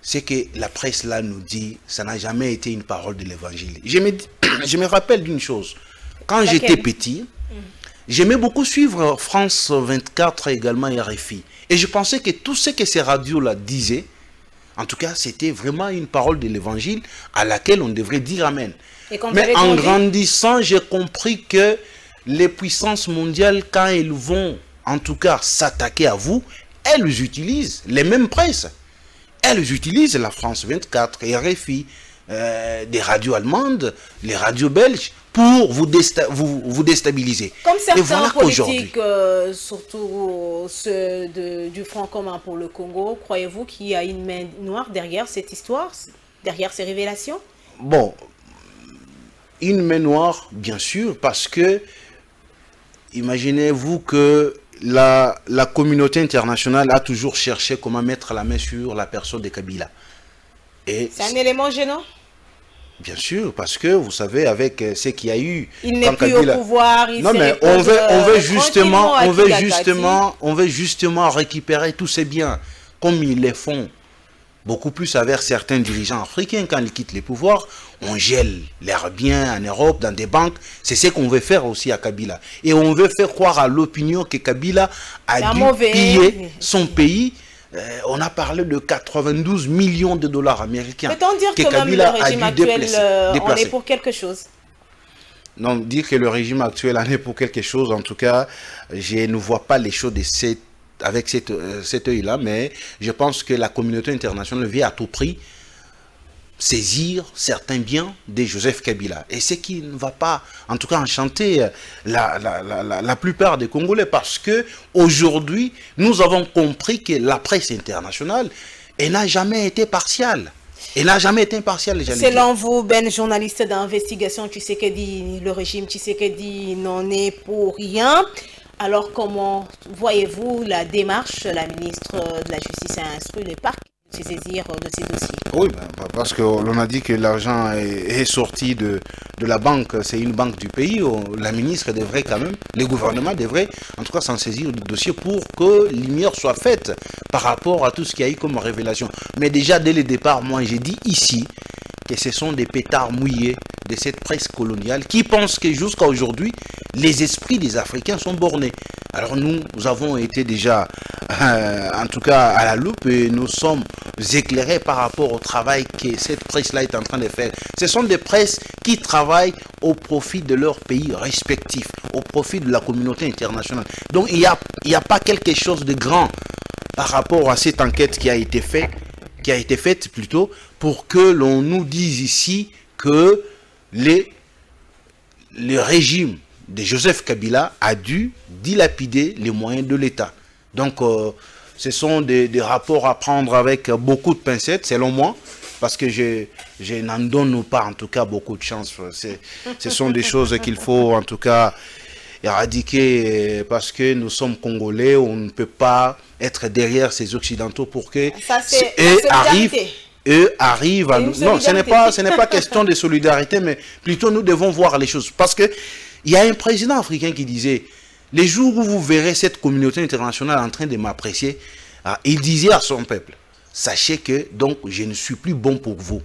c'est que la presse là nous dit, ça n'a jamais été une parole de l'évangile. Je me rappelle d'une chose. Quand j'étais petit, j'aimais beaucoup suivre France 24 également et RFI. Et je pensais que tout ce que ces radios-là disaient, en tout cas, c'était vraiment une parole de l'évangile à laquelle on devrait dire amen. Mais en grandissant, j'ai compris que les puissances mondiales, quand elles vont, en tout cas, s'attaquer à vous, elles utilisent les mêmes presses. Elles utilisent la France 24, RFI, des radios allemandes, les radios belges, pour vous déstabiliser. Comme certains politiques, surtout ceux du Front commun pour le Congo, croyez-vous qu'il y a une main noire derrière cette histoire, derrière ces révélations? Bon, une main noire, bien sûr, parce que imaginez-vous que la communauté internationale a toujours cherché comment mettre la main sur la personne de Kabila. C'est un élément gênant? Bien sûr, parce que vous savez, avec ce qu'il y a eu... Il n'est plus au pouvoir, il non, mais on veut justement récupérer tous ces biens, comme ils les font beaucoup plus avec certains dirigeants africains. Quand ils quittent les pouvoirs, on gèle leurs biens en Europe, dans des banques. C'est ce qu'on veut faire aussi à Kabila. Et on veut faire croire à l'opinion que Kabila a dû piller son pays. On a parlé de 92 millions de dollars américains. Peut-on dire que même le régime actuel en est pour quelque chose? Non, dire que le régime actuel en est pour quelque chose, en tout cas, je ne vois pas les choses avec cet œil-là, mais je pense que la communauté internationale veut à tout prix saisir certains biens de Joseph Kabila. Et ce qui ne va pas, en tout cas, enchanter la plupart des Congolais, parce que aujourd'hui, nous avons compris que la presse internationale, elle n'a jamais été partiale. Elle n'a jamais été impartiale. Selon vous, Ben, journaliste d'investigation, Tshisekedi, le régime Tshisekedi n'en est pour rien. Alors, comment voyez-vous la démarche? La ministre de la Justice a instruit le parquet de se saisir de ces dossiers. Oui, parce qu'on a dit que l'argent est sorti de la banque, c'est une banque du pays. La ministre devrait quand même, le gouvernement devrait en tout cas s'en saisir du dossier pour que lumière soit faite par rapport à tout ce qu'il y a eu comme révélation. Mais déjà dès le départ, moi j'ai dit ici que ce sont des pétards mouillés de cette presse coloniale qui pensent que jusqu'à aujourd'hui, les esprits des Africains sont bornés. Alors nous avons été déjà, en tout cas à la loupe, et nous sommes éclairés par rapport au travail que cette presse-là est en train de faire. Ce sont des presses qui travaillent au profit de leur pays respectifs, au profit de la communauté internationale. Donc il n'y a pas quelque chose de grand par rapport à cette enquête qui a été faite plutôt, pour que l'on nous dise ici que le régime de Joseph Kabila a dû dilapider les moyens de l'État. Donc, ce sont des rapports à prendre avec beaucoup de pincettes, selon moi, parce que je n'en donne pas, en tout cas, beaucoup de chance. Ce sont des choses qu'il faut, en tout cas, éradiquer, parce que nous sommes Congolais, on ne peut pas être derrière ces Occidentaux pour que eux arrivent à nous... Non, ce n'est pas question de solidarité, mais plutôt nous devons voir les choses. Parce que il y a un président africain qui disait, les jours où vous verrez cette communauté internationale en train de m'apprécier, il disait à son peuple, sachez que donc je ne suis plus bon pour vous.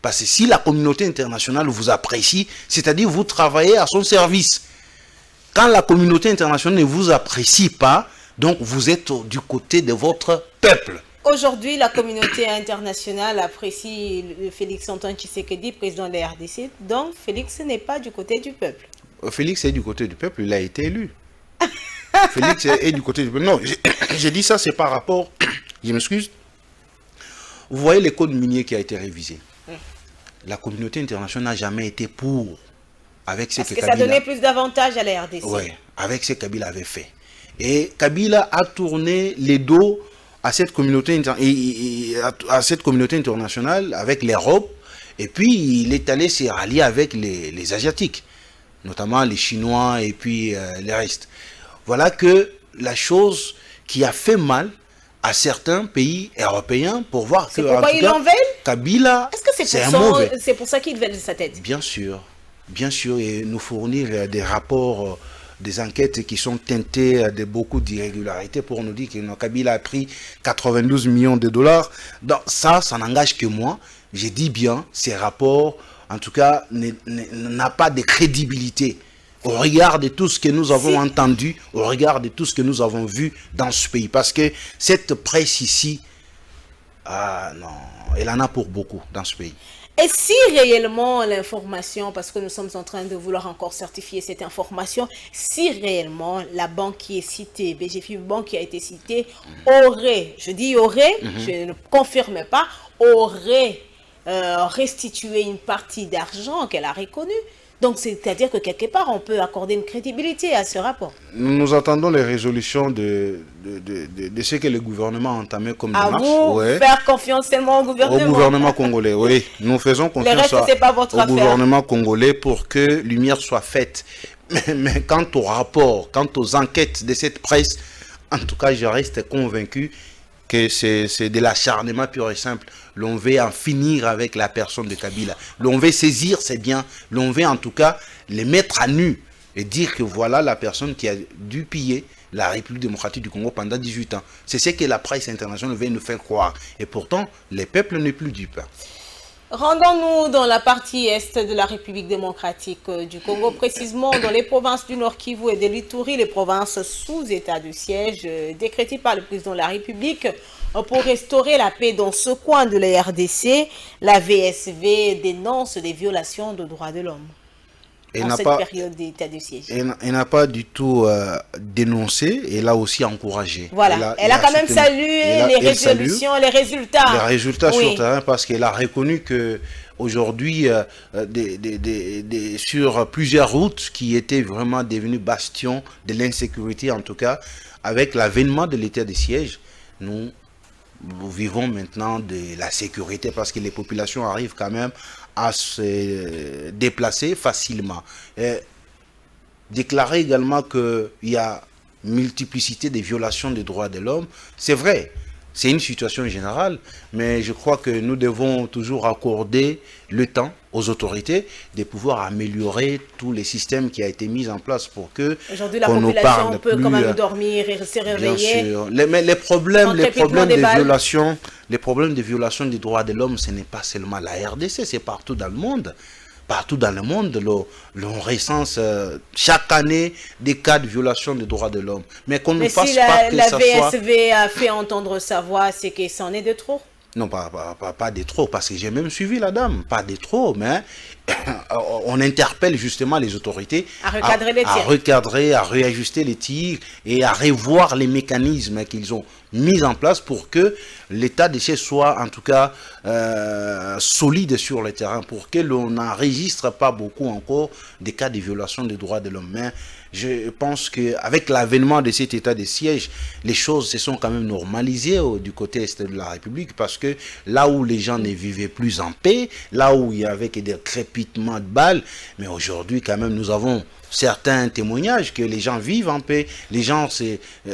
Parce que si la communauté internationale vous apprécie, c'est-à-dire vous travaillez à son service. Quand la communauté internationale ne vous apprécie pas, donc vous êtes du côté de votre peuple. Aujourd'hui, la communauté internationale apprécie Félix Antoine Tshisekedi, président de la RDC. Donc, Félix n'est pas du côté du peuple. Félix est du côté du peuple, il a été élu. Félix est du côté du peuple. Non, j'ai dit ça, c'est par rapport... Je m'excuse. Vous voyez le code minier qui a été révisé. La communauté internationale n'a jamais été pour. Avec ce Parce que ça donnait plus d'avantages à la RDC. Oui, avec ce que Kabila avait fait. Et Kabila a tourné les dos à cette communauté, internationale avec l'Europe. Et puis, il est allé se rallier avec les Asiatiques, notamment les Chinois et puis les restes. Voilà que la chose qui a fait mal à certains pays européens pour voir que... C'est pourquoi ils l'en veulent? Kabila, c'est pour ça qu'ils veulent sa tête? Bien sûr, et nous fournir des rapports, des enquêtes qui sont teintées de beaucoup d'irrégularités pour nous dire que Kabila a pris 92 millions de dollars. Donc ça n'engage que moi. Je dis bien, ces rapports, en tout cas, n'a pas de crédibilité. Au regard de tout ce que nous avons entendu, au regard de tout ce que nous avons vu dans ce pays. Parce que cette presse ici, non, elle en a pour beaucoup dans ce pays. Et si réellement l'information, parce que nous sommes en train de vouloir encore certifier cette information, si réellement la banque qui est citée, BGFI Banque qui a été citée, aurait, je dis aurait, je ne confirme pas, aurait restitué une partie d'argent qu'elle a reconnue. Donc, c'est-à-dire que quelque part, on peut accorder une crédibilité à ce rapport. Nous attendons les résolutions de ce que le gouvernement a entamé comme démarche. Faire confiance seulement au gouvernement. Au gouvernement congolais, oui. Nous faisons confiance au gouvernement congolais pour que lumière soit faite. Mais quant au rapport, quant aux enquêtes de cette presse, en tout cas, je reste convaincu que c'est de l'acharnement pur et simple. L'on veut en finir avec la personne de Kabila. L'on veut saisir ses biens. L'on veut en tout cas les mettre à nu et dire que voilà la personne qui a dû piller la République démocratique du Congo pendant 18 ans. C'est ce que la presse internationale veut nous faire croire. Et pourtant, les peuples n'est plus dupes. Rendons-nous dans la partie est de la République démocratique du Congo, précisément dans les provinces du Nord Kivu et de l'Ituri, les provinces sous état de siège décrétées par le président de la République pour restaurer la paix dans ce coin de la RDC. La VSV dénonce des violations de droits de l'homme en cette période d'état de siège. Elle n'a pas du tout dénoncé, elle a aussi encouragé. Voilà, elle a quand même salué les résolutions, les résultats. Les résultats sur le terrain, parce qu'elle a reconnu que aujourd'hui, sur plusieurs routes qui étaient vraiment devenues bastions de l'insécurité, en tout cas, avec l'avènement de l'état de siège, nous vivons maintenant de la sécurité parce que les populations arrivent quand même à se déplacer facilement. Déclarer également qu'il y a multiplicité des violations des droits de l'homme, c'est vrai. C'est une situation générale, mais je crois que nous devons toujours accorder le temps aux autorités de pouvoir améliorer tous les systèmes qui ont été mis en place pour que aujourd'hui la population peut quand même dormir et se réveiller. Bien sûr. Mais les problèmes de violation des droits de l'homme, ce n'est pas seulement la RDC, c'est partout dans le monde. Partout dans le monde, l'on recense chaque année des cas de violation des droits de l'homme. Mais qu'on ne fasse pas que ça soit... la VSV a fait entendre sa voix, c'est que c'en est de trop? Non, pas de trop, parce que j'ai même suivi la dame. Pas de trop, mais on interpelle justement les autorités à recadrer les tirs. À recadrer, à réajuster les tirs et à revoir les mécanismes qu'ils ont mis en place pour que l'état de siège soit en tout cas solide sur le terrain, pour que l'on n'enregistre pas beaucoup encore des cas de violation des droits de l'homme. Mais je pense qu'avec l'avènement de cet état de siège, les choses se sont quand même normalisées du côté est de la République, parce que là où les gens ne vivaient plus en paix, là où il y avait que des crépitements de balles, mais aujourd'hui quand même nous avons certains témoignages que les gens vivent en paix, les gens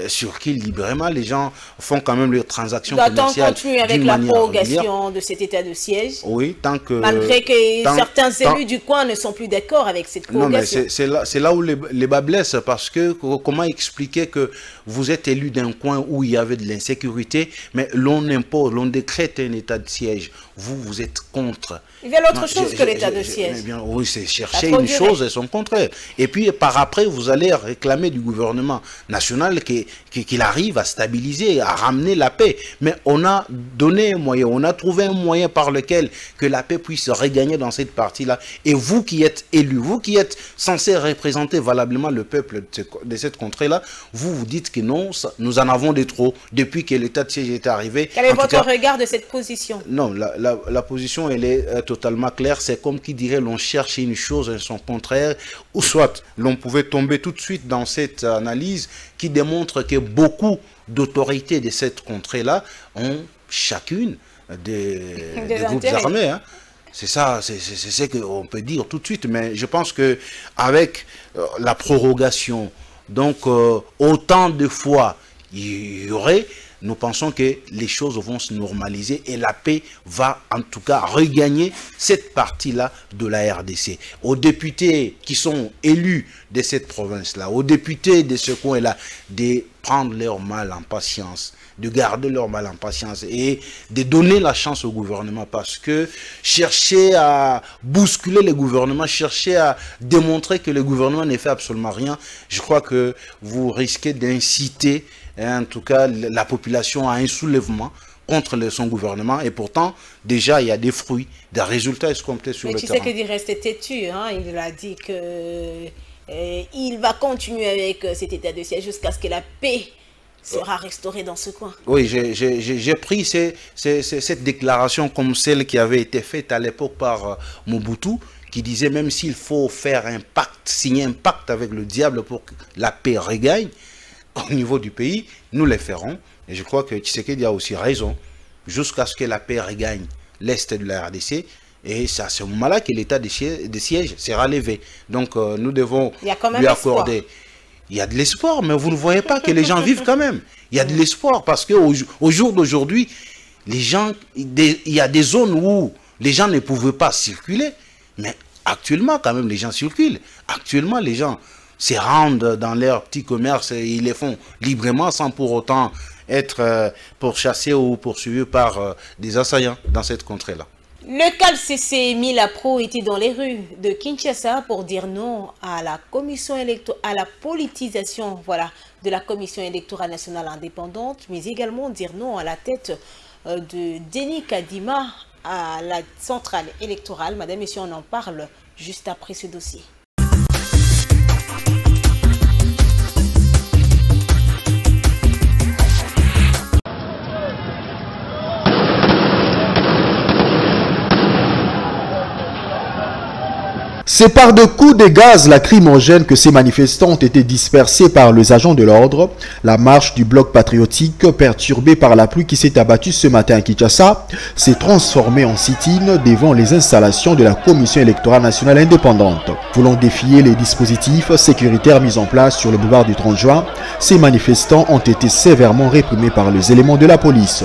circulent librement, les gens font quand même leurs transactions commerciales. Doit-on continuer avec la prorogation de cet état de siège? Oui, tant que... Malgré que certains élus du coin ne sont plus d'accord avec cette prorogation. Non, mais c'est là où les bas blessent, parce que comment expliquer que vous êtes élu d'un coin où il y avait de l'insécurité, mais l'on impose, l'on décrète un état de siège. Vous êtes contre. Il y a l'autre chose que l'état de siège. Oui, c'est chercher une chose et son contraire. Et puis par après, vous allez réclamer du gouvernement national qu'il arrive à stabiliser, à ramener la paix. Mais on a donné un moyen, on a trouvé un moyen par lequel que la paix puisse regagner dans cette partie-là. Et vous qui êtes élu, vous qui êtes censé représenter valablement le peuple de cette contrée-là, vous dites que non, nous en avons de trop depuis que l'état de siège est arrivé. Quel est votre regard de cette position? Non, la position, elle est totalement claire. C'est comme qui dirait l'on cherche une chose et son contraire, ou soit l'on pouvait tomber tout de suite dans cette analyse qui démontre que beaucoup d'autorités de cette contrée-là ont chacune des groupes armés. Hein. C'est ça, c'est ce qu'on peut dire tout de suite. Mais je pense qu'avec la prorogation, donc autant de fois il y aurait, nous pensons que les choses vont se normaliser et la paix va en tout cas regagner cette partie-là de la RDC. Aux députés qui sont élus de cette province-là, aux députés de ce coin-là, de prendre leur mal en patience, de garder leur mal en patience et de donner la chance au gouvernement, parce que chercher à bousculer le gouvernement, chercher à démontrer que le gouvernement ne fait absolument rien, je crois que vous risquez d'inciter en tout cas la population à un soulèvement contre son gouvernement, et pourtant déjà il y a des fruits, des résultats escomptés sur le terrain. Mais tu sais qu'il reste têtu, hein? Il a dit que il va continuer avec cet état de siège jusqu'à ce que la paix sera restaurée dans ce coin. Oui, j'ai pris cette déclaration comme celle qui avait été faite à l'époque par Mobutu, qui disait même s'il faut faire un pacte, signer un pacte avec le diable pour que la paix regagne au niveau du pays, nous les ferons. Et je crois que Tshisekedi a aussi raison, jusqu'à ce que la paix regagne l'Est de la RDC. Et c'est à ce moment-là que l'état de siège sera levé. Donc nous devons lui accorder... Il y a de l'espoir, mais vous ne voyez pas que les gens vivent quand même. Il y a de l'espoir parce qu'au jour d'aujourd'hui, il y a des zones où les gens ne pouvaient pas circuler. Mais actuellement, quand même, les gens circulent. Actuellement, les gens se rendent dans leurs petits commerces et ils les font librement sans pour autant être pourchassés ou poursuivis par des assaillants dans cette contrée-là. Le CALCC Milapro était dans les rues de Kinshasa pour dire non à la commission à la politisation, voilà, de la commission électorale nationale indépendante, mais également dire non à la tête de Denis Kadima à la centrale électorale. Madame, Monsieur, on en parle juste après ce dossier. C'est par de coups de gaz lacrymogènes que ces manifestants ont été dispersés par les agents de l'ordre. La marche du bloc patriotique, perturbée par la pluie qui s'est abattue ce matin à Kinshasa, s'est transformée en sit-in devant les installations de la Commission électorale nationale indépendante. Voulant défier les dispositifs sécuritaires mis en place sur le boulevard du 30 juin, ces manifestants ont été sévèrement réprimés par les éléments de la police.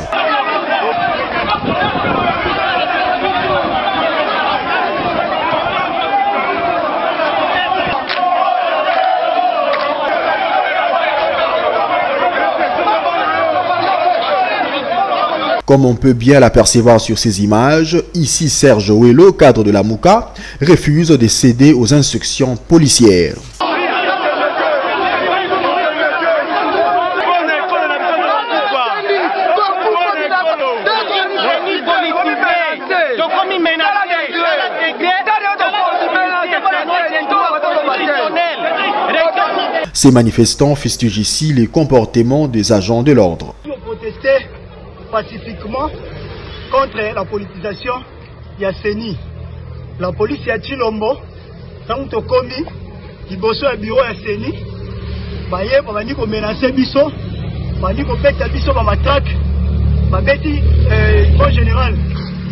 Comme on peut bien l'apercevoir sur ces images, ici Serge Ouello, cadre de la Mouka, refuse de céder aux instructions policières. Ces manifestants fustigent ici les comportements des agents de l'ordre. Pacifiquement contre la politisation ya CENI. La police ya Chilombo, tant que commis, qui bosse au bureau ya CENI, baye bandi ko menacer biso, bandi ko peta biso ba matraque, ba beti en général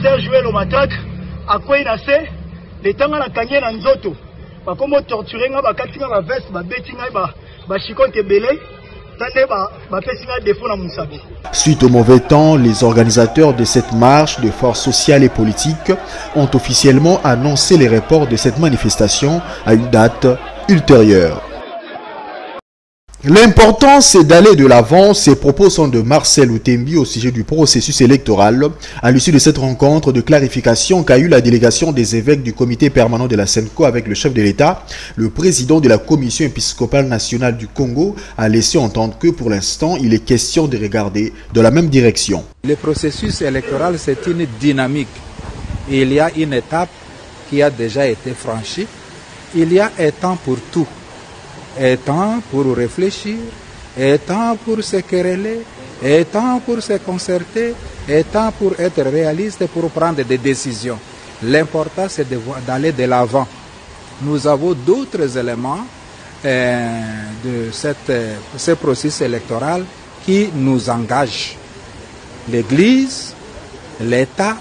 Serge Ouello matraque, a quoi inase, le tanga la kanye na nzoto, bakomo torturer nga bakati nga ba veste ba beti nga ba chikonte belé tande ba pesi nga défaut na musabe. Suite au mauvais temps, les organisateurs de cette marche de forces sociales et politiques ont officiellement annoncé les reports de cette manifestation à une date ultérieure. L'important, c'est d'aller de l'avant. Ces propos sont de Marcel Outembi au sujet du processus électoral à l'issue de cette rencontre de clarification qu'a eu la délégation des évêques du comité permanent de la SENCO avec le chef de l'État. Le président de la commission épiscopale nationale du Congo a laissé entendre que pour l'instant, il est question de regarder dans la même direction. Le processus électoral, c'est une dynamique. Il y a une étape qui a déjà été franchie. Il y a un temps pour tout. Un temps pour réfléchir, un temps pour se quereller, un temps pour se concerter, un temps pour être réaliste et pour prendre des décisions. L'important, c'est d'aller de l'avant. Nous avons d'autres éléments de ce processus électoral qui nous engagent. L'Église, l'État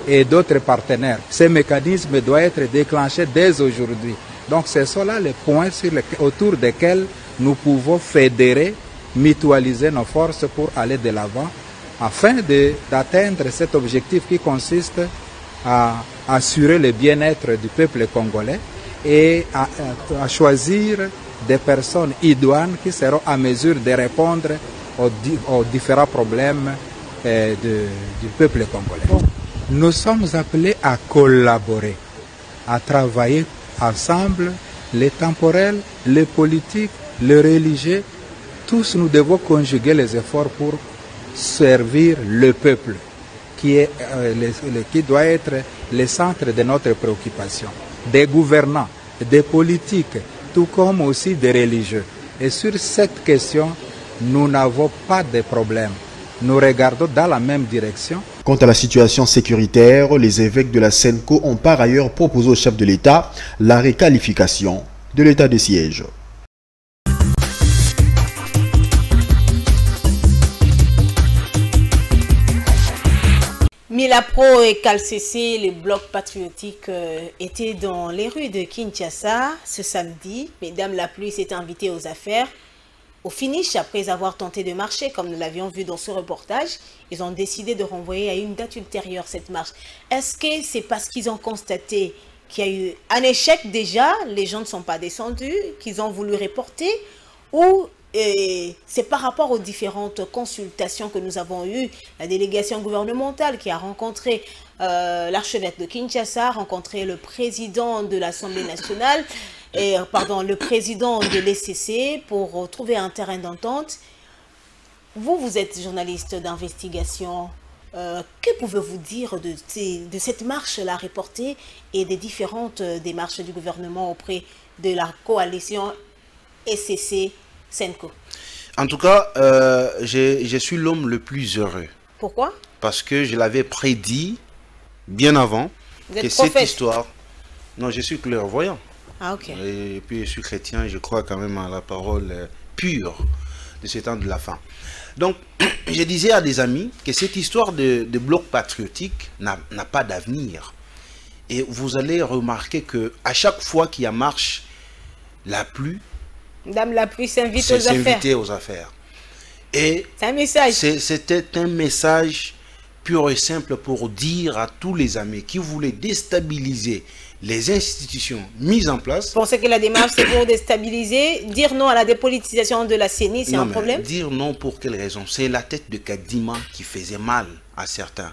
et d'autres partenaires. Ces mécanismes doivent être déclenchés dès aujourd'hui. Donc c'est cela les points autour desquels nous pouvons fédérer, mutualiser nos forces pour aller de l'avant afin d'atteindre cet objectif qui consiste à assurer le bien-être du peuple congolais et à choisir des personnes idoines qui seront à mesure de répondre aux différents problèmes du peuple congolais. Nous sommes appelés à collaborer, à travailler ensemble, les temporels, les politiques, les religieux, tous nous devons conjuguer les efforts pour servir le peuple qui doit être le centre de notre préoccupation. Des gouvernants, des politiques, tout comme aussi des religieux. Et sur cette question, nous n'avons pas de problème. Nous regardons dans la même direction. Quant à la situation sécuritaire, les évêques de la SENCO ont par ailleurs proposé au chef de l'État la requalification de l'état de siège. Milapro et CALCC, les blocs patriotiques étaient dans les rues de Kinshasa ce samedi. Mesdames la pluie s'est invitée aux affaires. Au finish, après avoir tenté de marcher, comme nous l'avions vu dans ce reportage, ils ont décidé de renvoyer à une date ultérieure cette marche. Est-ce que c'est parce qu'ils ont constaté qu'il y a eu un échec déjà, les gens ne sont pas descendus, qu'ils ont voulu reporter, ou c'est par rapport aux différentes consultations que nous avons eues, la délégation gouvernementale qui a rencontré l'archevêque de Kinshasa, rencontré le président de l'Assemblée nationale, le président de l'ECC pour trouver un terrain d'entente. Vous êtes journaliste d'investigation. Que pouvez-vous dire de cette marche-là reportée et des différentes démarches du gouvernement auprès de la coalition ECC-SENCO? En tout cas, je suis l'homme le plus heureux. Pourquoi? Parce que je l'avais prédit bien avant que cette histoire... Non, je suis clairvoyant. Ah, ok. Et puis je suis chrétien, je crois quand même à la parole pure de ce temps de la fin. Donc, je disais à des amis que cette histoire de bloc patriotique n'a pas d'avenir. Et vous allez remarquer que à chaque fois qu'il y a marche, la pluie... Dame la pluie s'invite aux affaires. Et c'est un message. C'était un message pur et simple pour dire à tous les amis qui voulaient déstabiliser les institutions mises en place. Vous pensez que la démarche c'est pour déstabiliser, dire non à la dépolitisation de la CENI, c'est un problème? Dire non pour quelle raison? C'est la tête de Kadima qui faisait mal à certains.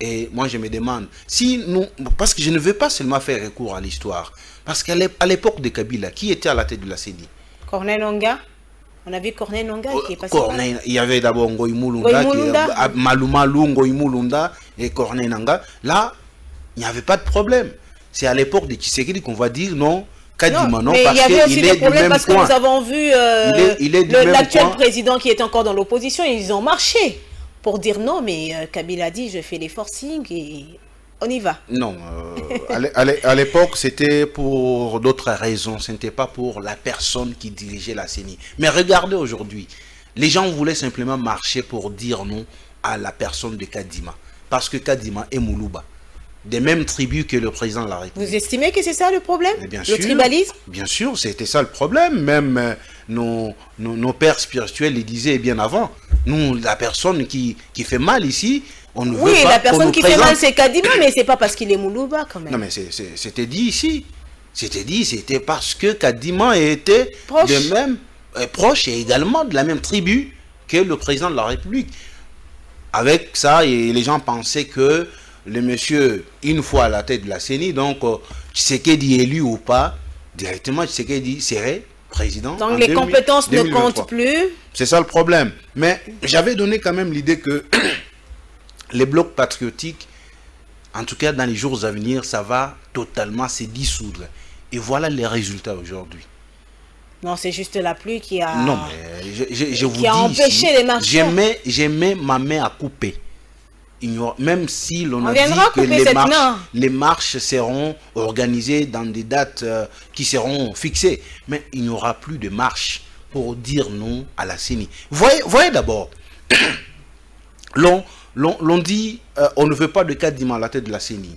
Et moi je me demande, si nous, parce que je ne veux pas seulement faire recours à l'histoire, parce qu'à l'époque de Kabila, qui était à la tête de la CENI? Corneille Nangaa. On a vu Corneille Nangaa qui est passé Corneille, il y avait d'abord Ngoï Mulunda, Malumalu, Ngoï Mulunda et Corneille Nangaa. Là, il n'y avait pas de problème. C'est à l'époque de Tshisekedi qu'on va dire non, Kadima non, parce qu'il est du même point. Parce que nous avons vu l'actuel président qui est encore dans l'opposition, ils ont marché pour dire non, mais Kabila a dit je fais les forcing et on y va. Non, à l'époque c'était pour d'autres raisons, ce n'était pas pour la personne qui dirigeait la CENI. Mais regardez aujourd'hui, les gens voulaient simplement marcher pour dire non à la personne de Kadima, parce que Kadima est Moulouba. des mêmes tribus que le président de la République. Vous estimez que c'est ça le problème? Bien le sûr, tribalisme? Bien sûr, c'était ça le problème. Même nos pères spirituels les disaient bien avant. Nous, la personne qui fait mal ici, on ne veut pas. Oui, la personne qui fait mal, c'est Kadima, mais c'est pas parce qu'il est Moulouba quand même. Non, mais c'était dit ici. C'était parce que Kadima était de même, proche et également de la même tribu que le président de la République. Avec ça, et les gens pensaient que le monsieur, une fois à la tête de la CENI, donc Tshisekedi élu ou pas, directement Tshisekedi serait président. Donc les compétences ne comptent plus. C'est ça le problème. Mais j'avais donné quand même l'idée que les blocs patriotiques, en tout cas dans les jours à venir, ça va totalement se dissoudre. Et voilà les résultats aujourd'hui. Non, c'est juste la pluie qui a, non, mais je vous dis empêché ici, les marches. J'ai mis ma main à couper. Même si l'on a dit que les marches seront organisées dans des dates qui seront fixées, mais il n'y aura plus de marche pour dire non à la CENI. Voyez d'abord, l'on dit on ne veut pas de Kadima à la tête de la CENI.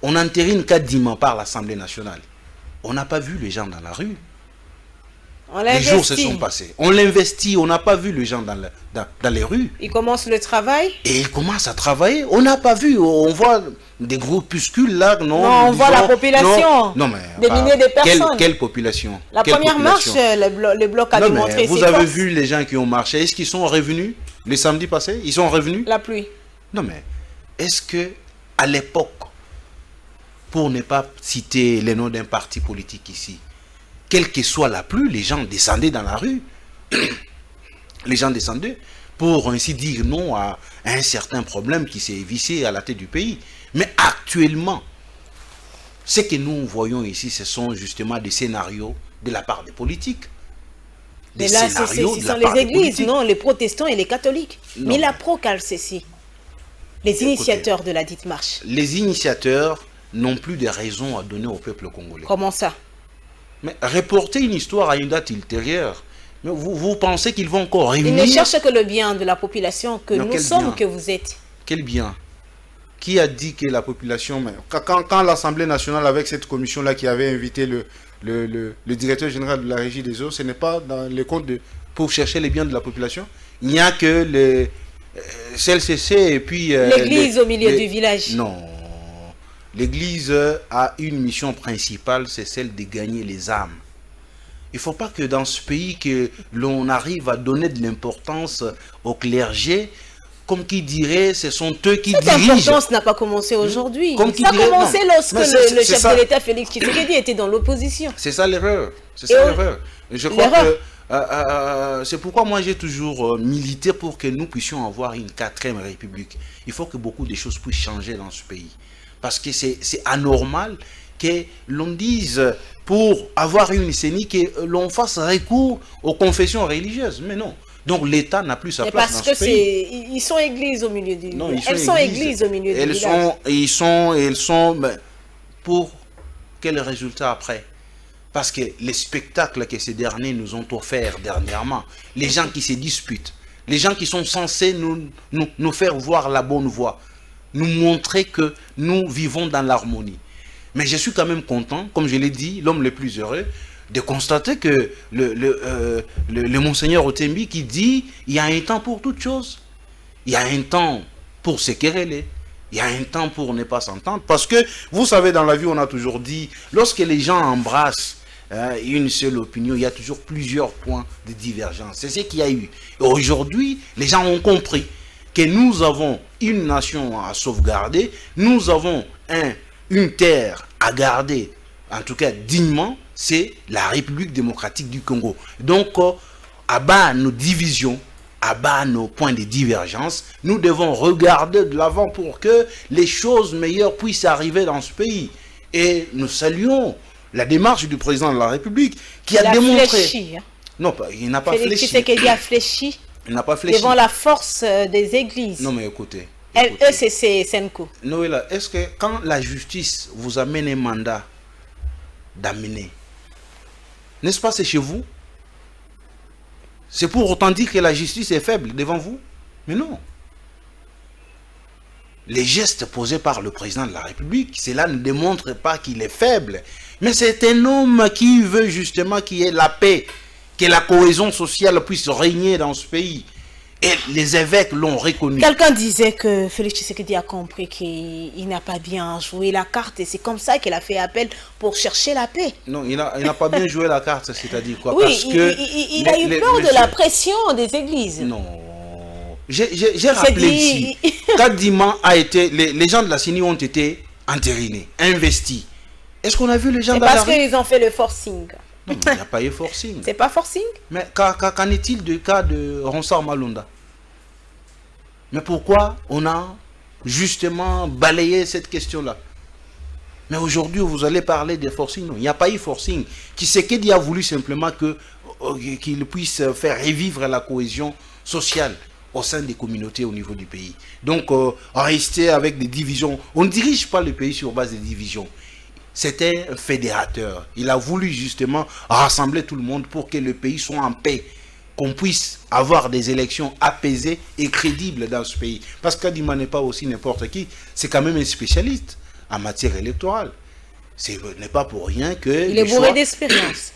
On entérine Kadima par l'Assemblée nationale. On n'a pas vu les gens dans la rue. Les jours se sont passés. On l'investit, on n'a pas vu les gens dans les rues. Il commence le travail. Et il commence à travailler. On n'a pas vu. On voit des groupuscules là. Non, on voit la population. Non, mais des milliers de personnes. Quelle population? La première marche, le bloc a démontré. Vous avez vu les gens qui ont marché. Est-ce qu'ils sont revenus le samedi passé? Ils sont revenus? La pluie. Non, mais est-ce que à l'époque, pour ne pas citer les noms d'un parti politique ici, quelle que soit la pluie, les gens descendaient dans la rue. Les gens descendaient pour ainsi dire non à un certain problème qui s'est vissé à la tête du pays. Mais actuellement, ce que nous voyons ici, ce sont justement des scénarios de la part des politiques. Mais là, ce sont les églises, non, les protestants et les catholiques. Non, mais la pro-Calcessi, les initiateurs de la dite marche. Les initiateurs n'ont plus de raisons à donner au peuple congolais. Comment ça? Mais reporter une histoire à une date ultérieure, mais vous pensez qu'ils vont encore réunir? Ils ne cherchent que le bien de la population, que nous sommes, que vous êtes. Quel bien? Qui a dit que la population... Quand l'Assemblée nationale, avec cette commission-là qui avait invité le directeur général de la Régie des eaux, ce n'est pas dans les comptes pour chercher les biens de la population. Il n'y a que le CLCC et puis... l'église au milieu du village. Non. L'Église a une mission principale, c'est celle de gagner les âmes. Il ne faut pas que dans ce pays, que l'on arrive à donner de l'importance au clergé, comme qui dirait, ce sont eux qui dirigent. Cette importance n'a pas commencé aujourd'hui. Ça a commencé lorsque le chef de l'État, Félix Tshisekedi, était dans l'opposition. C'est ça l'erreur. C'est ça l'erreur. Je crois que c'est pourquoi moi j'ai toujours milité pour que nous puissions avoir une 4e République. Il faut que beaucoup de choses puissent changer dans ce pays. Parce que c'est anormal que l'on dise, pour avoir une CENI, que l'on fasse recours aux confessions religieuses. Mais non. Donc l'État n'a plus sa place dans ce pays. Parce que ils sont églises au milieu du village. Elles sont églises au milieu du village. Elles sont... Mais pour quel résultat après? Parce que les spectacles que ces derniers nous ont offerts dernièrement, les gens qui se disputent, les gens qui sont censés nous faire voir la bonne voie, nous montrer que nous vivons dans l'harmonie. Mais je suis quand même content, comme je l'ai dit, l'homme le plus heureux, de constater que le monseigneur Otembi qui dit il y a un temps pour toute chose. Il y a un temps pour se quereller. Il y a un temps pour ne pas s'entendre. Parce que, vous savez, dans la vie, on a toujours dit, lorsque les gens embrassent une seule opinion, il y a toujours plusieurs points de divergence. C'est ce qu'il y a eu. Et aujourd'hui, les gens ont compris que nous avons une nation à sauvegarder, nous avons une terre à garder, en tout cas dignement, c'est la République démocratique du Congo. Donc, à bas nos divisions, à bas nos points de divergence, nous devons regarder de l'avant pour que les choses meilleures puissent arriver dans ce pays. Et nous saluons la démarche du président de la République qui a démontré... Fléchi, hein. Non, il n'a pas fléchi. Félix Tshisekedi a fléchi. Il n'a pas fléchi. Devant la force des églises. Non, mais écoutez. Eux, c'est Senko. Noëlla, est-ce que quand la justice vous amène un mandat d'amener, n'est-ce pas, c'est chez vous? C'est pour autant dire que la justice est faible devant vous? Mais non. les gestes posés par le président de la République, cela ne démontre pas qu'il est faible. Mais c'est un homme qui veut justement qu'il y ait la paix, que la cohésion sociale puisse régner dans ce pays. Et les évêques l'ont reconnu. Quelqu'un disait que Félix Tshisekedi a compris qu'il n'a pas bien joué la carte et c'est comme ça qu'il a fait appel pour chercher la paix. Non, il n'a pas bien joué la carte, c'est-à-dire quoi? Oui, parce que il a eu peur de la pression des églises. Non. J'ai rappelé ici, Kadima a été, les gens de la CENI ont été entérinés, investis. Est-ce qu'on a vu les gens de la C'est parce qu'ils ont fait le forcing. Non, il n'y a pas eu forcing. C'est pas forcing? Mais qu'en est-il du cas de Ronsard Malonda? Mais pourquoi on a justement balayé cette question-là? Mais aujourd'hui, vous allez parler de forcing. Non, il n'y a pas eu forcing. Tshisekedi a voulu simplement qu'il puisse faire revivre la cohésion sociale au sein des communautés au niveau du pays. Donc, rester avec des divisions. On ne dirige pas le pays sur base des divisions. C'était un fédérateur. Il a voulu justement rassembler tout le monde pour que le pays soit en paix. Qu'on puisse avoir des élections apaisées et crédibles dans ce pays. Parce que Kadima n'est pas aussi n'importe qui. C'est quand même un spécialiste en matière électorale. Ce n'est pas pour rien que... Il est bourré d'expérience.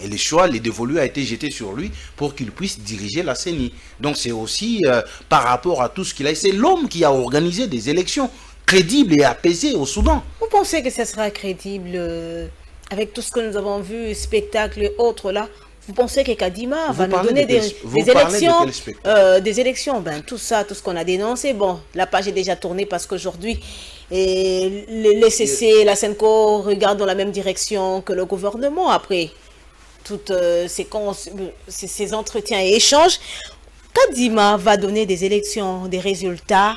Et le choix, les dévolus a été jeté sur lui pour qu'il puisse diriger la CENI. Donc c'est aussi par rapport à tout ce qu'il a... C'est l'homme qui a organisé des élections crédibles et apaisées au Soudan. Vous pensez que ça sera crédible avec tout ce que nous avons vu, spectacles et autres là? Vous pensez que Kadima va nous donner des élections? Ben, tout ça, tout ce qu'on a dénoncé, bon, la page est déjà tournée parce qu'aujourd'hui, les CC, la SENCO regardent dans la même direction que le gouvernement. Après toutes ces entretiens et échanges, Kadima va donner des élections, des résultats,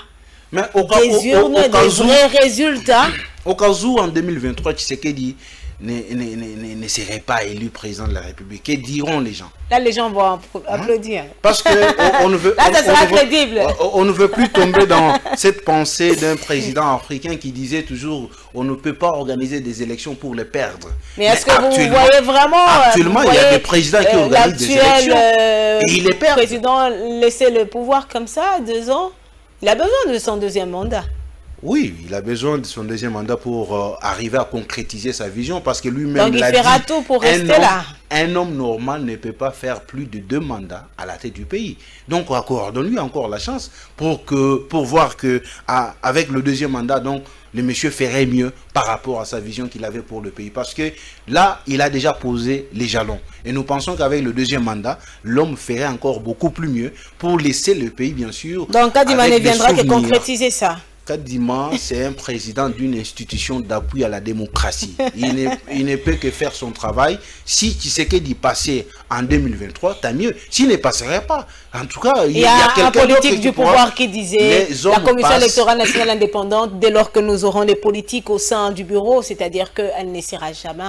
mais des urnes, des vrais résultats. Au cas où, en 2023, Tshisekedi ne serait pas élu président de la République. Que diront les gens? Là, les gens vont applaudir. Parce que on ne veut, là, ça sera crédible. On ne veut plus tomber dans cette pensée d'un président africain qui disait toujours on ne peut pas organiser des élections pour les perdre. Mais est-ce que vous voyez vraiment... Actuellement, il y a des présidents qui organisent des élections et ils les perdent. Le président laisser le pouvoir comme ça, 2 ans, il a besoin de son 2e mandat. Oui, il a besoin de son 2e mandat pour arriver à concrétiser sa vision parce que lui-même... Donc il fera tout pour rester là. Un homme normal ne peut pas faire plus de 2 mandats à la tête du pays. Donc accordons-lui encore la chance pour voir que avec le 2e mandat, donc le monsieur ferait mieux par rapport à sa vision qu'il avait pour le pays. Parce que là, il a déjà posé les jalons. Et nous pensons qu'avec le 2e mandat, l'homme ferait encore beaucoup plus mieux pour laisser le pays, bien sûr. Donc Kadima ne viendra que concrétiser ça. Kadima, c'est un président d'une institution d'appui à la démocratie. Il ne peut que faire son travail. Si Tshisekedi passait en 2023, tant mieux. S'il ne passerait pas, en tout cas, il y a un politique du pouvoir qui disait la Commission électorale nationale indépendante, dès lors que nous aurons les politiques au sein du bureau, c'est-à-dire qu'elle ne sera jamais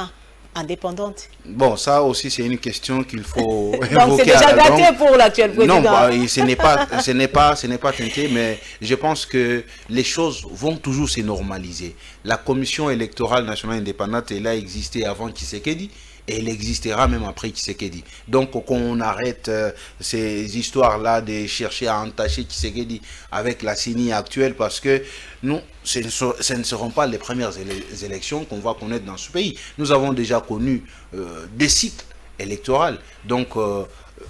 indépendante. Bon, ça aussi, c'est une question qu'il faut évoquer. Donc, c'est déjà daté pour l'actuel président. Non, ce n'est pas teinté, mais je pense que les choses vont toujours se normaliser. La Commission électorale nationale indépendante, elle a existé avant Tshisekedi. Et elle existera même après Tshisekedi. Donc qu'on arrête ces histoires-là de chercher à entacher Tshisekedi avec la CENI actuelle parce que nous, ce ne seront pas les premières élections qu'on va connaître dans ce pays. Nous avons déjà connu des cycles électoraux. Donc